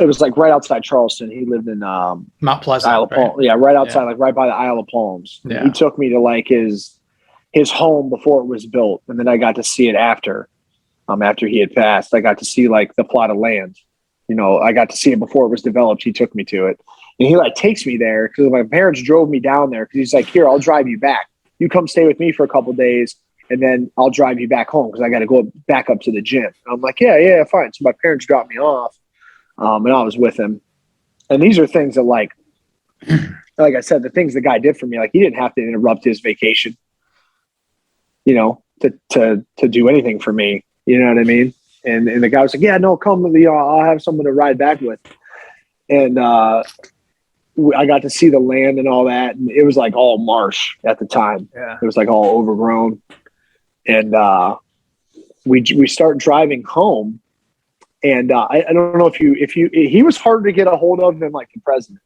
it was like right outside Charleston. He lived in Mount Pleasant, Isle of Palms. Yeah, right outside, like right by the Isle of Palms. Yeah. He took me to like his home before it was built, and then I got to see it after he had passed. I got to see like the plot of land. You know, I got to see it before it was developed. He took me to it, and he like takes me there because my parents drove me down there because he's like, "Here, I'll drive you back. You come stay with me for a couple days, and then I'll drive you back home because I got to go back up to the gym." And I'm like, yeah, fine. So my parents dropped me off. And I was with him. And these are things that like I said, the things the guy did for me, like he didn't have to interrupt his vacation, you know, to do anything for me. You know what I mean? And the guy was like, yeah, no, come with me. I'll have someone to ride back with. And I got to see the land and all that. And it was like all marsh at the time. Yeah. It was like all overgrown. And we start driving home. And I don't know if he was harder to get a hold of than like the president.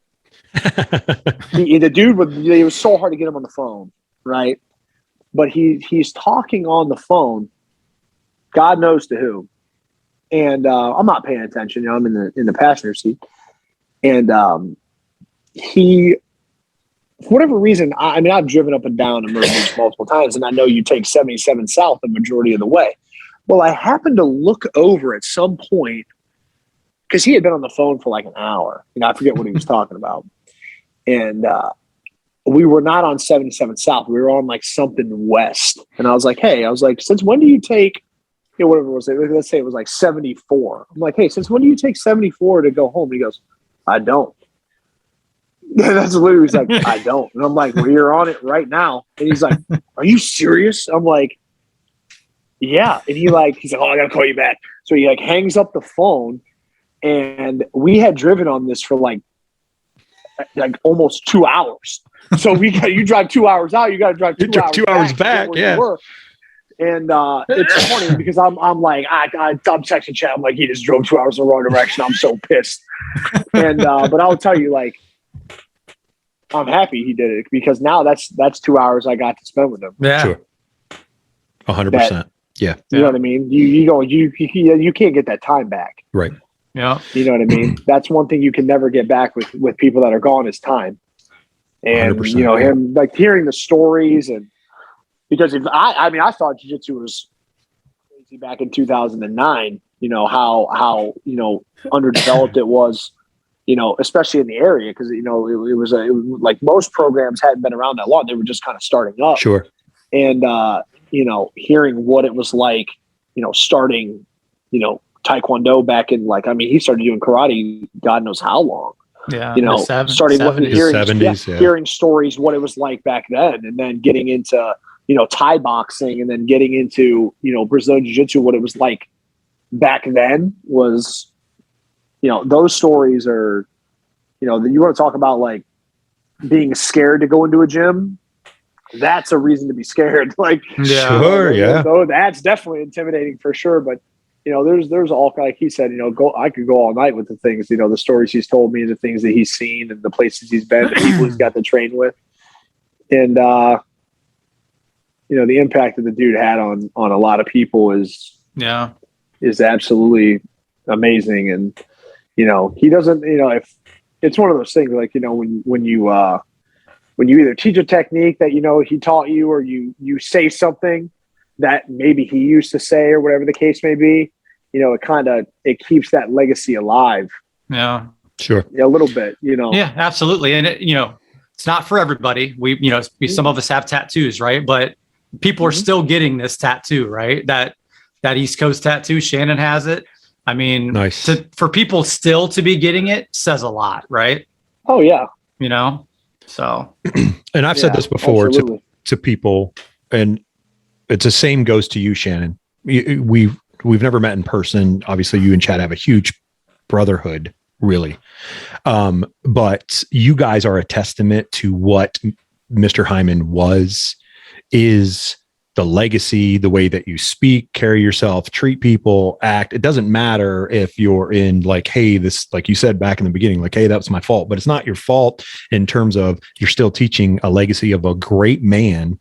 The dude it was so hard to get him on the phone, right? But he's talking on the phone, God knows to who, and I'm not paying attention. You know, I'm in the passenger seat, and he, for whatever reason, I mean, I've driven up and down to Myrtle Beach multiple times, and I know you take 77 south the majority of the way. Well, I happened to look over at some point because he had been on the phone for like an hour. You know, I forget what he was talking about. And we were not on 77 South. We were on like something west. And I was like, hey, since when do you take, you know, whatever it was, let's say it was like 74. I'm like, hey, since when do you take 74 to go home? And he goes, I don't. That's literally, he's like, I don't. And I'm like, well, you're on it right now. And he's like, are you serious? I'm like, yeah. And he's like, oh, I gotta call you back. So he like hangs up the phone, and we had driven on this for like almost 2 hours. So you drive 2 hours out, you got to drive 2 hours back. Yeah. And it's funny because I'm like, I'm texting Chad. I'm like, he just drove 2 hours in the wrong direction. I'm so pissed. And but I'll tell you, like, I'm happy he did it because now that's 2 hours I got to spend with him. Yeah, sure, 100%. Yeah, you know what I mean. You can't get that time back. Right. Yeah. You know what I mean. That's one thing you can never get back with people that are gone is time. And, 100%, you know, him like hearing the stories, and because I thought jiu-jitsu was crazy back in 2009, you know, how, you know, underdeveloped it was, you know, especially in the area. Cause you know, it was like most programs hadn't been around that long. They were just kind of starting up. Sure. And, you know, hearing what it was like, you know, starting, you know, Taekwondo back in like, I mean, he started doing karate, God knows how long. Yeah. You know, starting 70s. hearing stories, what it was like back then, and then getting into, you know, Thai boxing, and then getting into, you know, Brazilian Jiu Jitsu, what it was like back then was, you know, those stories are, you know, you want to talk about like being scared to go into a gym. That's a reason to be scared. Like, sure, yeah. That's definitely intimidating for sure. But, you know, there's all, like he said, you know, I could go all night with the things, you know, the stories he's told me, the things that he's seen, and the places he's been, the people he's got to train with. And, you know, the impact that the dude had on a lot of people is absolutely amazing. And, you know, he doesn't, you know, if it's one of those things, like, you know, when you either teach a technique that, you know, he taught you, or you say something that maybe he used to say, or whatever the case may be, you know, it keeps that legacy alive. Yeah, sure. A little bit, you know? Yeah, absolutely. And you know, it's not for everybody. We, you know, some of us have tattoos, right? But people are still getting this tattoo, right? That East Coast tattoo, Shannon has it. I mean, nice. For people still to be getting it says a lot, right? Oh yeah. You know, so. And I've said this before to people, and it's the same goes to you, Shannon. We've never met in person. Obviously, you and Chad have a huge brotherhood, really. But you guys are a testament to what Mr. Hindman is the legacy, the way that you speak, carry yourself, treat people, act. It doesn't matter if you're in like, hey, this, like you said back in the beginning, like, hey, that was my fault, but it's not your fault in terms of you're still teaching a legacy of a great man,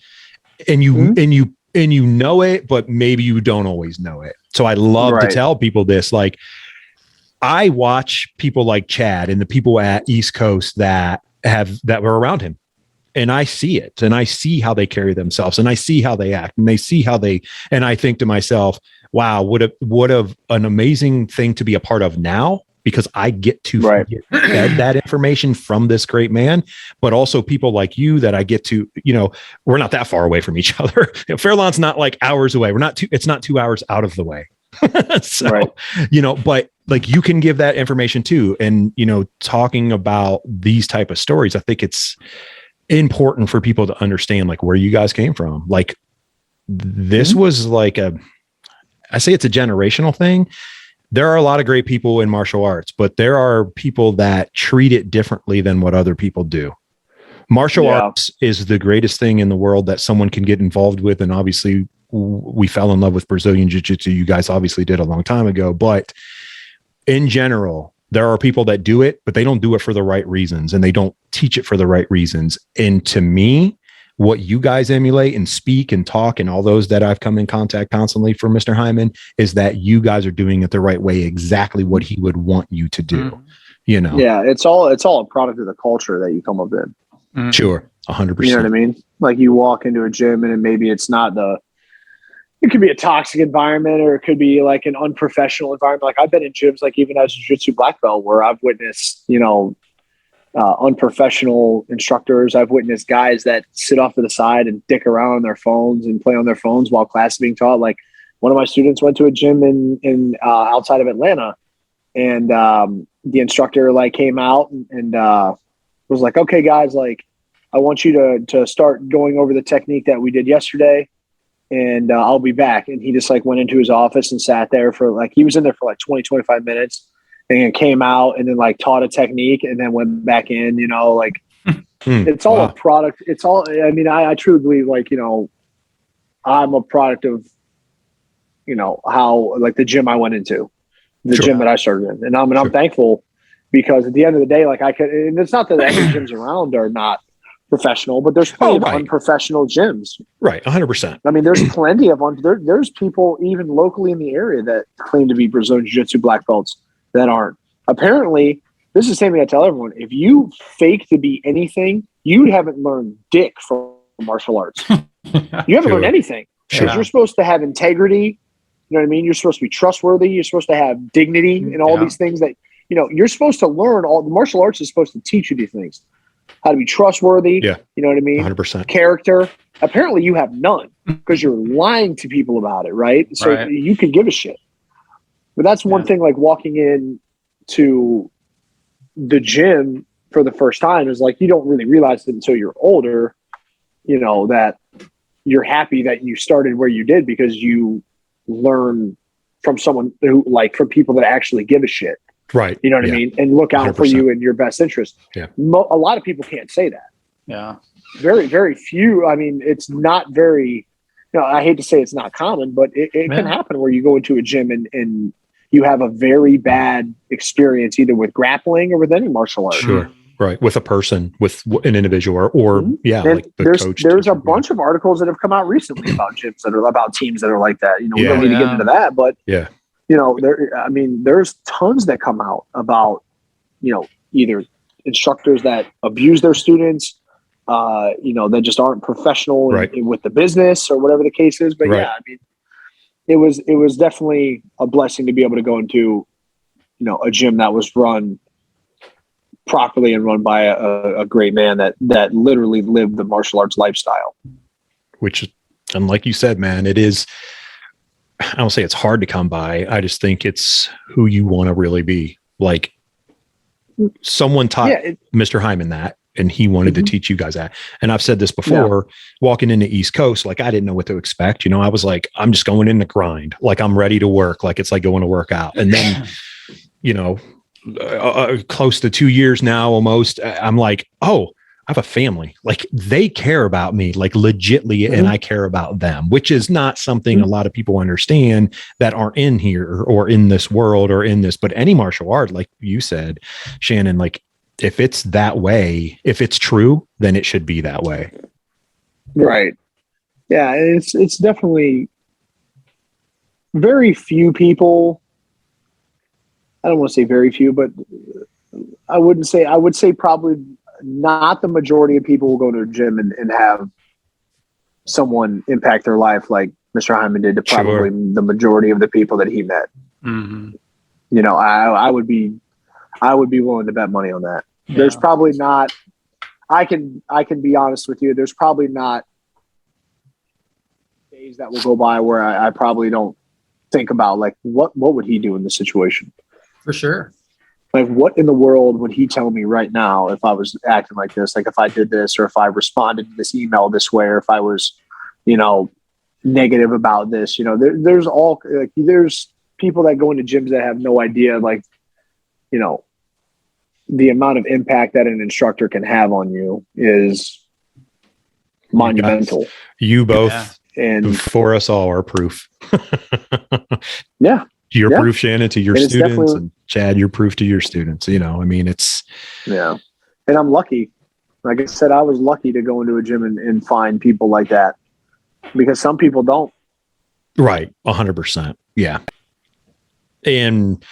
and you know it, but maybe you don't always know it. So I love to tell people this, like, I watch people like Chad and the people at East Coast that were around him. And I see it, and I see how they carry themselves, and I see how they act, and and I think to myself, wow, what an amazing thing to be a part of now, because I get to get fed that information from this great man, but also people like you that I get to, you know, we're not that far away from each other. Fairlawn's not like hours away. It's not 2 hours out of the way. So, you know, but like you can give that information too. And, you know, talking about these type of stories, I think it's important for people to understand like where you guys came from. Like this was like I say it's a generational thing. There are a lot of great people in martial arts, but there are people that treat it differently than what other people do. Martial arts is the greatest thing in the world that someone can get involved with. And obviously we fell in love with Brazilian Jiu Jitsu. You guys obviously did a long time ago, but in general, there are people that do it, but they don't do it for the right reasons, and they don't teach it for the right reasons. And to me, what you guys emulate and speak and talk, and all those that I've come in contact constantly for Mr. Hindman, is that you guys are doing it the right way, exactly what he would want you to do. You know? Yeah, it's all a product of the culture that you come up in. Sure, 100%. You know what I mean? Like you walk into a gym and maybe it's not it could be a toxic environment, or it could be like an unprofessional environment. Like I've been in gyms, like even as a jiu-jitsu black belt, where I've witnessed, you know, unprofessional instructors. I've witnessed guys that sit off to the side and dick around on their phones and play on their phones while class is being taught. Like one of my students went to a gym in outside of Atlanta, and the instructor like came out and was like, okay, guys, like I want you to start going over the technique that we did yesterday. And I'll be back. And he just like went into his office and sat there for like, he was in there for like 20, 25 minutes, and came out and then like taught a technique and then went back in, you know, like it's all a product. It's all, I mean, I truly believe like, you know, I'm a product of, you know, how like the gym I went into, the gym that I started in. And I'm thankful, because at the end of the day, like and it's not that every gyms around are not professional, but there's plenty of unprofessional gyms. Right. 100%. I mean, there's plenty of there's people even locally in the area that claim to be Brazilian Jiu Jitsu black belts that aren't. Apparently, this is the same thing I tell everyone. If you fake to be anything, you haven't learned dick from martial arts. You haven't learned anything. Sure. You're supposed to have integrity. You know what I mean? You're supposed to be trustworthy. You're supposed to have dignity and all these things that, you're supposed to learn. All the martial arts is supposed to teach you these things. How to be trustworthy. Yeah. You know what I mean? 100%. Character. Apparently you have none because you're lying to people about it, right? So you can give a shit. But that's one thing, like walking in to the gym for the first time is like, you don't really realize it until you're older, that you're happy that you started where you did because you learn from someone who, like, from people that actually give a shit. Right. You know what I mean? And look out 100%. For you in your best interest. Yeah. A lot of people can't say that. Yeah. Very, very few. I mean, it's not very, I hate to say it's not common, but it can happen where you go into a gym and you have a very bad experience either with grappling or with any martial art. Sure. Right. With a person, with an individual or like the coach. There's a bunch of articles that have come out recently about gyms that are about teams that are like that. We don't need to get into that, but there's tons that come out about, either instructors that abuse their students, that just aren't professional with the business or whatever the case is. But it was definitely a blessing to be able to go into, a gym that was run properly and run by a great man that literally lived the martial arts lifestyle. Which, and like you said, man, it is, I don't say it's hard to come by. I just think it's who you want to really be. Like, someone taught Mr. Hindman that, and he wanted to teach you guys that. And I've said this before, walking into East Coast, like I didn't know what to expect. I was like, I'm just going in the grind. Like I'm ready to work. Like it's like going to work out. And then, close to 2 years now, almost, I'm like, oh, I have a family. Like they care about me, like legitly, and I care about them, which is not something a lot of people understand that aren't in here or in this world or in this, but any martial art, like you said, Shannon, like if it's that way, if it's true, then it should be that way. Right. Yeah. It's definitely very few people. I don't want to say very few, but I would say probably not the majority of people will go to a gym and have someone impact their life like Mr. Hindman did to probably the majority of the people that he met. Mm-hmm. I would be willing to bet money on that. Yeah. There's probably not, I can be honest with you. There's probably not days that will go by where I probably don't think about like, what would he do in this situation? For sure. Like, what in the world would he tell me right now if I was acting like this? Like, if I did this, or if I responded to this email this way, or if I was, negative about this, there's all like, there's people that go into gyms that have no idea, like, the amount of impact that an instructor can have on you is monumental. You both and for us all are proof. Yeah. You're proof, Shannon, to your students, and Chad, you're proof to your students. It's. Yeah. And I'm lucky. Like I said, I was lucky to go into a gym and find people like that because some people don't. Right. 100%. Yeah. And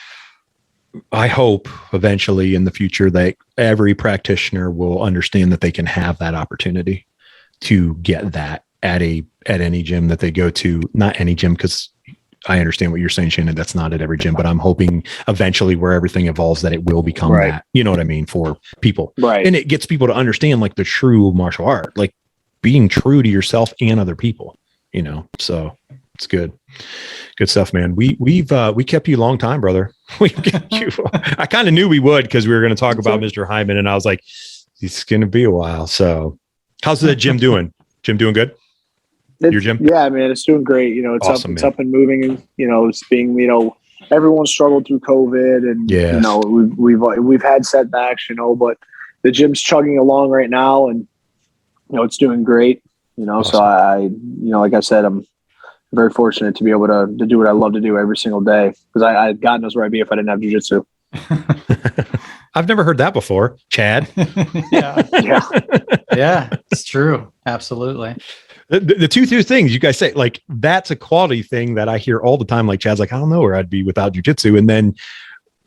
I hope eventually in the future that every practitioner will understand that they can have that opportunity to get that at any gym that they go to. Not any gym, because I understand what you're saying, Shannon. That's not at every gym, but I'm hoping eventually where everything evolves that it will become that, you know what I mean, for people. Right. And it gets people to understand like the true martial art, like being true to yourself and other people, so it's good. Good stuff, man. We kept you a long time, brother. We kept you. I kind of knew we would, because we were going to talk about Mr. Hindman, and I was like, he's going to be a while. So how's the gym doing? Gym doing good? Your gym? Yeah, man, it's doing great. It's awesome, it's up and moving, and it's being, everyone struggled through COVID, and we've had setbacks, but the gym's chugging along right now, and it's doing great. Awesome. So I like I said, I'm very fortunate to be able to do what I love to do every single day, because God knows where I'd be if I didn't have jiu-jitsu. I've never heard that before, Chad. Yeah, it's true. Absolutely. The two things you guys say, like, that's a quality thing that I hear all the time. Like, Chad's like, I don't know where I'd be without jiu-jitsu. And then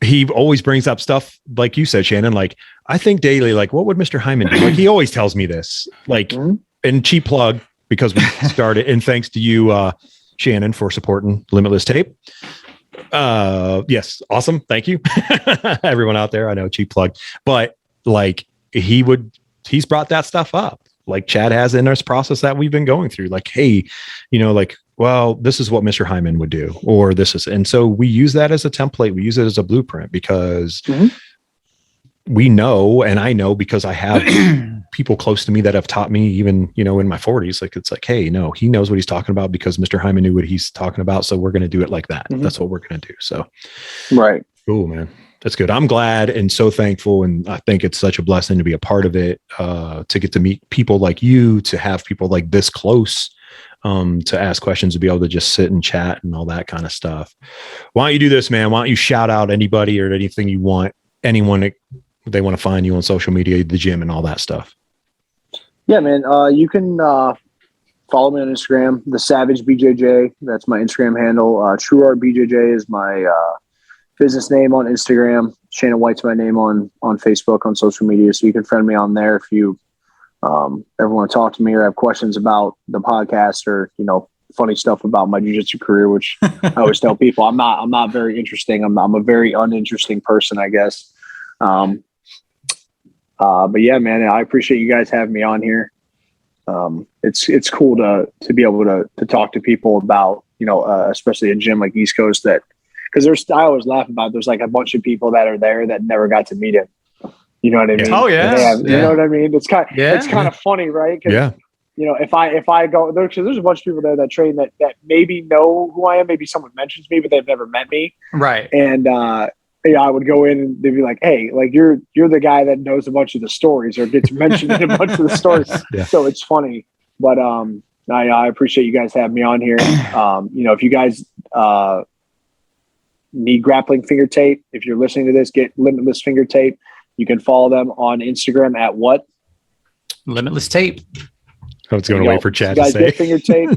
he always brings up stuff like you said, Shannon, like I think daily, like what would Mr. Hindman do? Like he always tells me this, like, and cheap plug because we started, and thanks to you, Shannon, for supporting Limitless Tape. Yes. Awesome. Thank you. Everyone out there. I know, cheap plug, but like he's brought that stuff up. Like Chad has in this process that we've been going through, like, hey, you know, like, well, this is what Mr. Hindman would do, or this is, and so we use that as a template. We use it as a blueprint because we know, and I know because I have people close to me that have taught me even, you know, in my 40s, like, it's like, hey, no, he knows what he's talking about because Mr. Hindman knew what he's talking about. So we're going to do it like that. That's what we're going to do. So, right. Cool, man. That's good. I'm glad and so thankful. And I think it's such a blessing to be a part of it, to get to meet people like you, to have people like this close, to ask questions, to be able to just sit and chat and all that kind of stuff. Why don't you do this, man? Why don't you shout out anybody or anything you want, anyone that they want to find you on social media, the gym and all that stuff? Yeah, man. You can follow me on Instagram, The Savage BJJ. That's my Instagram handle. True Art BJJ is my business name on Instagram. Shannon White's my name on Facebook, on social media. So you can friend me on there if you ever want to talk to me or have questions about the podcast or, you know, funny stuff about my jiu-jitsu career, which I always tell people I'm not very interesting. I'm a very uninteresting person, I guess. But yeah, man, I appreciate you guys having me on here. It's cool to be able to talk to people about, you know, especially a gym like East Coast, that, because I always laugh about, there's like a bunch of people that are there that never got to meet him. You know what I mean? Oh yeah. You know what I mean? It's kind of funny, right? Yeah. You know, if I go there, because there's a bunch of people there that train that maybe know who I am. Maybe someone mentions me, but they've never met me. Right. And yeah, I would go in and they'd be like, "Hey, like you're the guy that knows a bunch of the stories or gets mentioned in a bunch of the stories." Yeah. So it's funny, but I appreciate you guys having me on here. You know, if you guys need grappling finger tape, if you're listening to this, get Limitless Finger Tape. You can follow them on Instagram at what? Limitless Tape. I was going to wait for Chad to say. Get finger tape.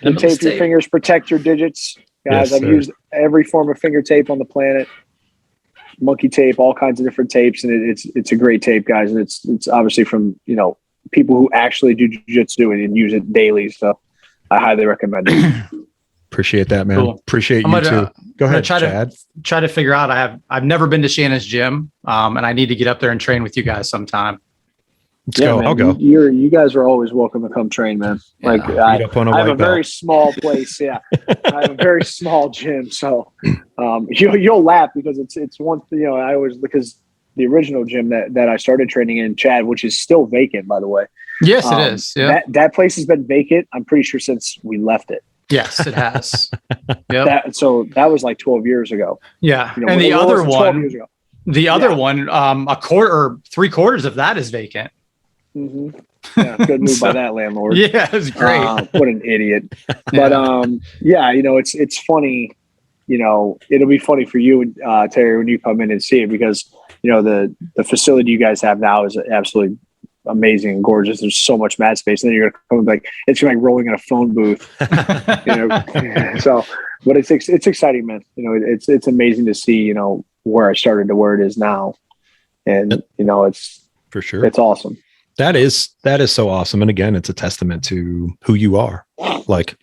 You tape your fingers, protect your digits. Guys, Yes, I've used every form of finger tape on the planet. Monkey tape, all kinds of different tapes, and it's a great tape, guys. And it's obviously from, you know, people who actually do jiu-jitsu and use it daily. So I highly recommend it. Appreciate that, man. Cool. Appreciate you too. Go ahead, Chad. Try to figure out. I've never been to Shannon's gym, and I need to get up there and train with you guys sometime. Let's go. Man, I'll go. You guys are always welcome to come train, man. Yeah. Like I have a very belt. small place. Yeah, I have a very small gym, so you'll laugh because it's one. You know, I always, because the original gym that I started training in, Chad, which is still vacant, by the way. Yes, it is. Yeah, that place has been vacant, I'm pretty sure, since we left it. Yes, it has. Yep. So that was like 12 years ago. Yeah, you know, and the other one, yeah. a quarter or 3/4 of that is vacant. Mm-hmm. Yeah, good move by that landlord. Yeah, it's great. What an idiot. But yeah, you know, it's funny. You know, it'll be funny for you, Terry, when you come in and see it, because you know the facility you guys have now is absolutely amazing and gorgeous. There's so much mat space, and then you're gonna come like it's gonna be like rolling in a phone booth. You know, so but it's exciting, man. You know, it's amazing to see, you know, where I started to where it is now, and you know, it's for sure, it's awesome. That is so awesome. And again, it's a testament to who you are. Like,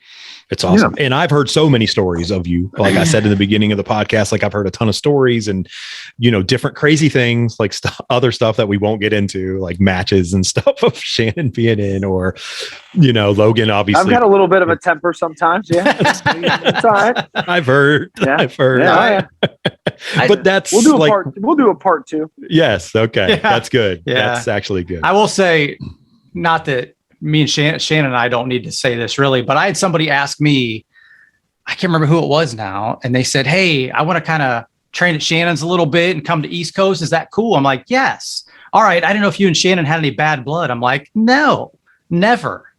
it's awesome. Yeah. And I've heard so many stories of you. Like I said in the beginning of the podcast, like I've heard a ton of stories and, you know, different crazy things, like other stuff that we won't get into, like matches and stuff of Shannon being in, or, you know, Logan, obviously. I've got a little bit of a temper sometimes. Yeah. It's all right. I've heard. Yeah. Yeah. But that's we'll do a part 2. Yes. Okay. Yeah. That's good. Yeah. That's actually good. I will say, not that me and Shannon and I don't need to say this really, but I had somebody ask me, I can't remember who it was now. And they said, "Hey, I want to kind of train at Shannon's a little bit and come to East Coast. Is that cool?" I'm like, "Yes." "All right. I didn't know if you and Shannon had any bad blood." I'm like, "No, never.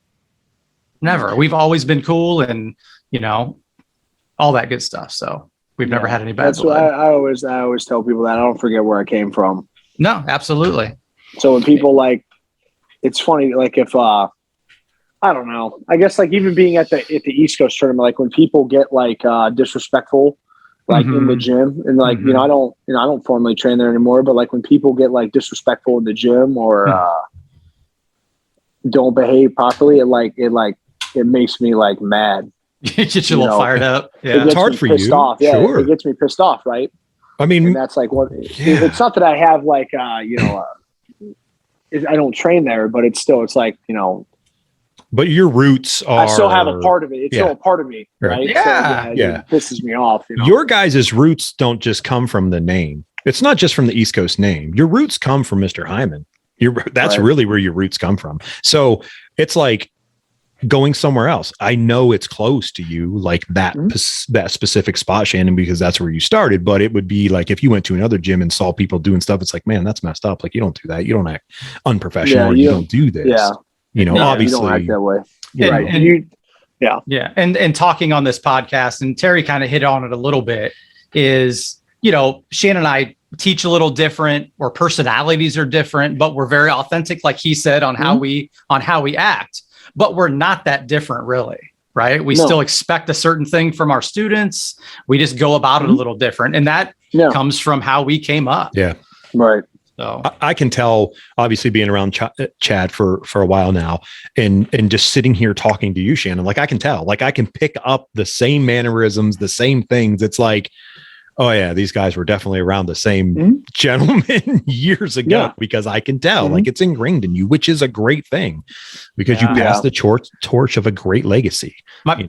We've always been cool and, you know, all that good stuff." So we've never had any bad blood. I always tell people that I don't forget where I came from. No, absolutely. So when people like, it's funny, like if, I don't know, I guess like even being at the East Coast tournament, like when people get like disrespectful, like in the gym, and like I don't formally train there anymore. But like when people get like disrespectful in the gym or don't behave properly, it makes me like mad. Get you a little fired up. Yeah, it's hard for you. Off. Yeah, sure. It gets me pissed off, right? I mean, and that's like what it's not that I have like I don't train there, but it's like But your roots are. I still have a part of it. It's still a part of me, right? Yeah, so, it pisses me off. Your guys' roots don't just come from the name. It's not just from the East Coast name. Your roots come from Mr. Hindman. That's really where your roots come from. So it's like going somewhere else. I know it's close to you, like that specific spot, Shannon, because that's where you started. But it would be like if you went to another gym and saw people doing stuff, it's like, man, that's messed up. Like you don't do that. You don't act unprofessional. You don't do this. Yeah. Obviously, you don't act that way. Right. And talking on this podcast, and Terry kind of hit on it a little bit, is Shannon and I teach a little different, or personalities are different, but we're very authentic, like he said, on how we act. But we're not that different, really, right? We still expect a certain thing from our students. We just go about it a little different. And that comes from how we came up. Yeah. Right. So I can tell, obviously being around Chad for a while now and just sitting here talking to you, Shannon, like I can tell, like I can pick up the same mannerisms, the same things. It's like, oh yeah, these guys were definitely around the same gentleman years ago because I can tell like it's ingrained in you, which is a great thing because you pass the torch of a great legacy. One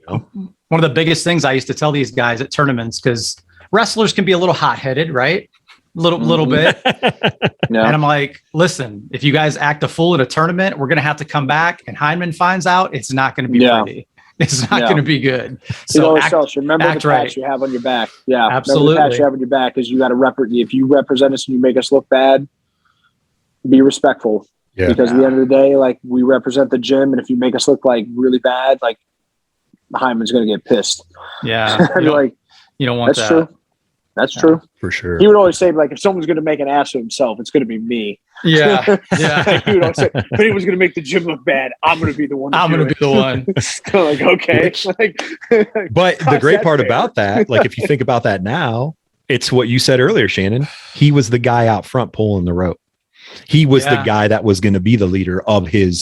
of the biggest things I used to tell these guys at tournaments, because wrestlers can be a little hot-headed, right? Little bit. And I'm like, listen, if you guys act a fool at a tournament, we're going to have to come back, and Hindman finds out, it's not going to be pretty. It's not going to be good. So remember the patch you have on your back. Yeah, absolutely. The patch you have on your back is you got to if you represent us and you make us look bad, be respectful. Yeah. Because at the end of the day, like we represent the gym, and if you make us look like really bad, like Hindman's going to get pissed. Yeah, you don't want that's that. True. That's true. For sure. He would always say, like, if someone's going to make an ass of himself, it's going to be me. Yeah. He would always say, if anyone's going to make the gym look bad, I'm going to be the one. I'm going to be the one. Like, okay. But the great part about that, like, if you think about that now, it's what you said earlier, Shannon. He was the guy out front pulling the rope. He was the guy that was going to be the leader of his,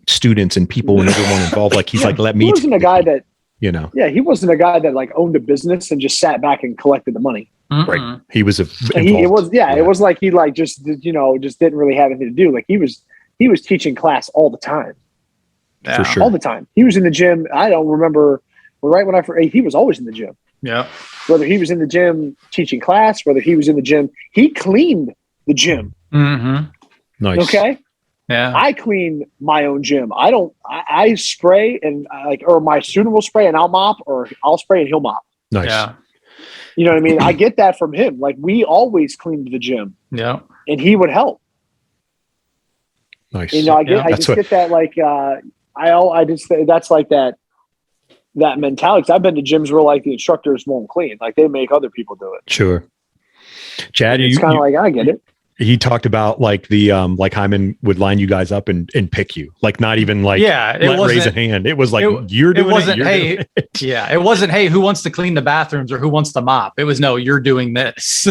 students and people and everyone involved. Like, he's like, let me. He wasn't a guy that. He wasn't a guy that like owned a business and just sat back and collected the money. Right. He was it was like he like just didn't really have anything to do. Like he was teaching class all the time. Yeah. For sure. All the time. He was in the gym. I don't remember right when he was always in the gym. Yeah. Whether he was in the gym teaching class, whether he was in the gym, he cleaned the gym. Mm-hmm. Nice. Okay. Yeah. I clean my own gym. I spray and or my student will spray and I'll mop, or I'll spray and he'll mop. Nice. Yeah. You know what I mean? I get that from him. Like we always cleaned the gym. Yeah. And he would help. Nice. I get that like that's like that mentality. 'Cause I've been to gyms where like the instructors won't clean. Like they make other people do it. Sure. Chad, it's kind of like I get it. He talked about like the like Hindman would line you guys up and pick you, like not even like raise a hand. It was like you're doing it. It wasn't hey, who wants to clean the bathrooms or who wants to mop. It was no, you're doing this.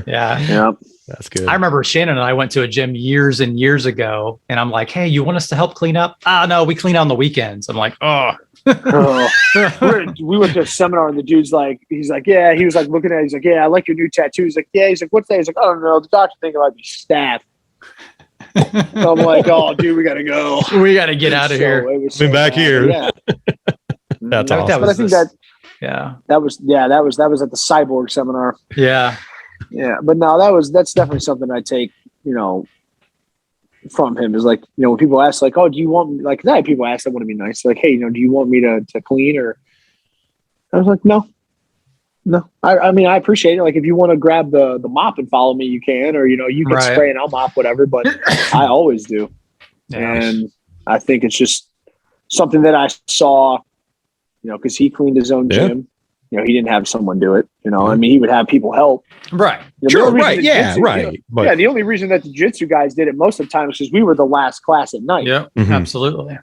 Yeah. That's good. I remember Shannon and I went to a gym years and years ago, and I'm like, hey, you want us to help clean up? No, we clean on the weekends. I'm like, we went to a seminar and the dude's like, he's like, yeah, he was like looking at it, he's like, yeah, I like your new tattoo. He's like, yeah, he's like, what's that? He's like, I don't know, the doctor thinking about be staff. So I'm like, oh dude, we gotta go. We gotta get out of here. Been back here. Yeah. That's awesome. But I think that was at the cyborg seminar. Yeah. Yeah. But no, that's definitely something I take, from him is like, when people ask like, oh, do you want me, like, not people ask, I want to be nice. Like, hey, do you want me to clean? Or I was like, no. I mean, I appreciate it. Like if you want to grab the mop and follow me, you can, or, you can spray and I'll mop whatever, but I always do. And I think it's just something that I saw, cause he cleaned his own gym. He didn't have someone do it. I mean, he would have people help. Right. Sure. Right. Yeah. Right. But the only reason that the jiu-jitsu guys did it most of the time is because we were the last class at night. Yeah. Absolutely.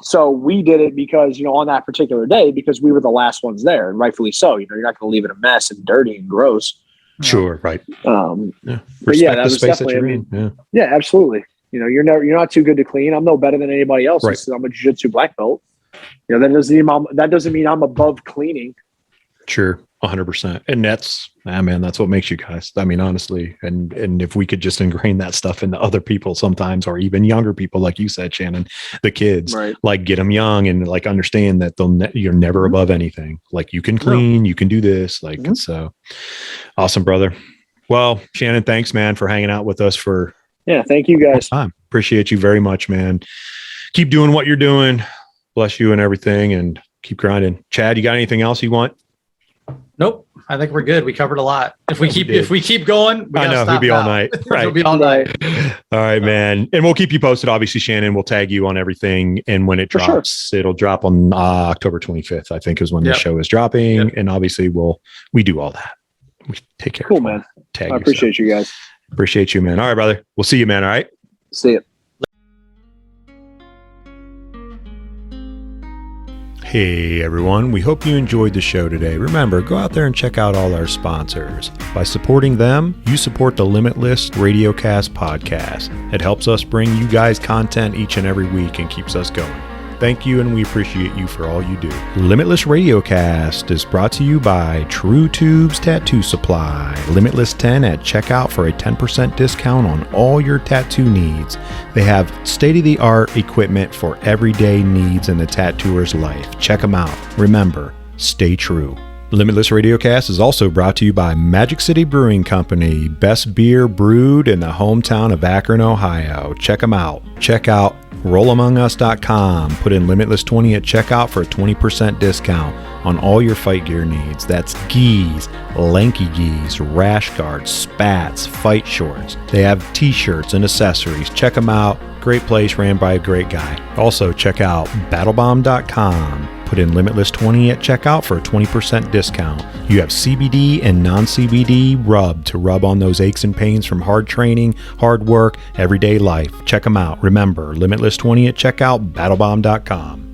So we did it because, on that particular day, because we were the last ones there, and rightfully so. You're not going to leave it a mess and dirty and gross. Sure, right. But yeah, that was definitely. Yeah, absolutely. You're not too good to clean. I'm no better than anybody else. Right. I'm a jiu-jitsu black belt. That doesn't mean I'm above cleaning. Sure. 100%. And that's what makes you guys. I mean, honestly, and if we could just ingrain that stuff into other people sometimes, or even younger people, like you said, Shannon, the kids, right. Like get them young and like understand that you're never above anything. Like you can clean, you can do this. Like, so awesome, brother. Well, Shannon, thanks, man, for hanging out with us for. Yeah. Thank you guys. Appreciate you very much, man. Keep doing what you're doing. Bless you and everything, and keep grinding. Chad, you got anything else you want? Nope. I think we're good. We covered a lot. If we keep going, I know we'll be all night. Right. We'll be all night. All right, man. And we'll keep you posted. Obviously, Shannon will tag you on everything. And when it drops, It'll drop on October 25th, I think is when the show is dropping. Yep. And obviously we do all that. We take care. Cool, man. I appreciate you guys. Appreciate you, man. All right, brother. We'll see you, man. All right. See you. Hey everyone, we hope you enjoyed the show today. Remember, go out there and check out all our sponsors. By supporting them, you support the Limitless Radiocast podcast. It helps us bring you guys content each and every week and keeps us going. Thank you, and we appreciate you for all you do. Limitless Radiocast is brought to you by True Tubes Tattoo Supply. Limitless 10 at checkout for a 10% discount on all your tattoo needs. They have state-of-the-art equipment for everyday needs in the tattooer's life. Check them out. Remember, stay true. Limitless Radiocast is also brought to you by Magic City Brewing Company. Best beer brewed in the hometown of Akron, Ohio. Check them out. Check out RollAmongUs.com. Put in Limitless20 at checkout for a 20% discount on all your fight gear needs. That's gis, lanky gis, rash guards, spats, fight shorts. They have t-shirts and accessories. Check them out. Great place, ran by a great guy. Also, check out BattleBomb.com. Put in Limitless20 at checkout for a 20% discount. You have CBD and non-CBD rub to rub on those aches and pains from hard training, hard work, everyday life. Check them out. Remember, Limitless20 at checkout, BattleBomb.com.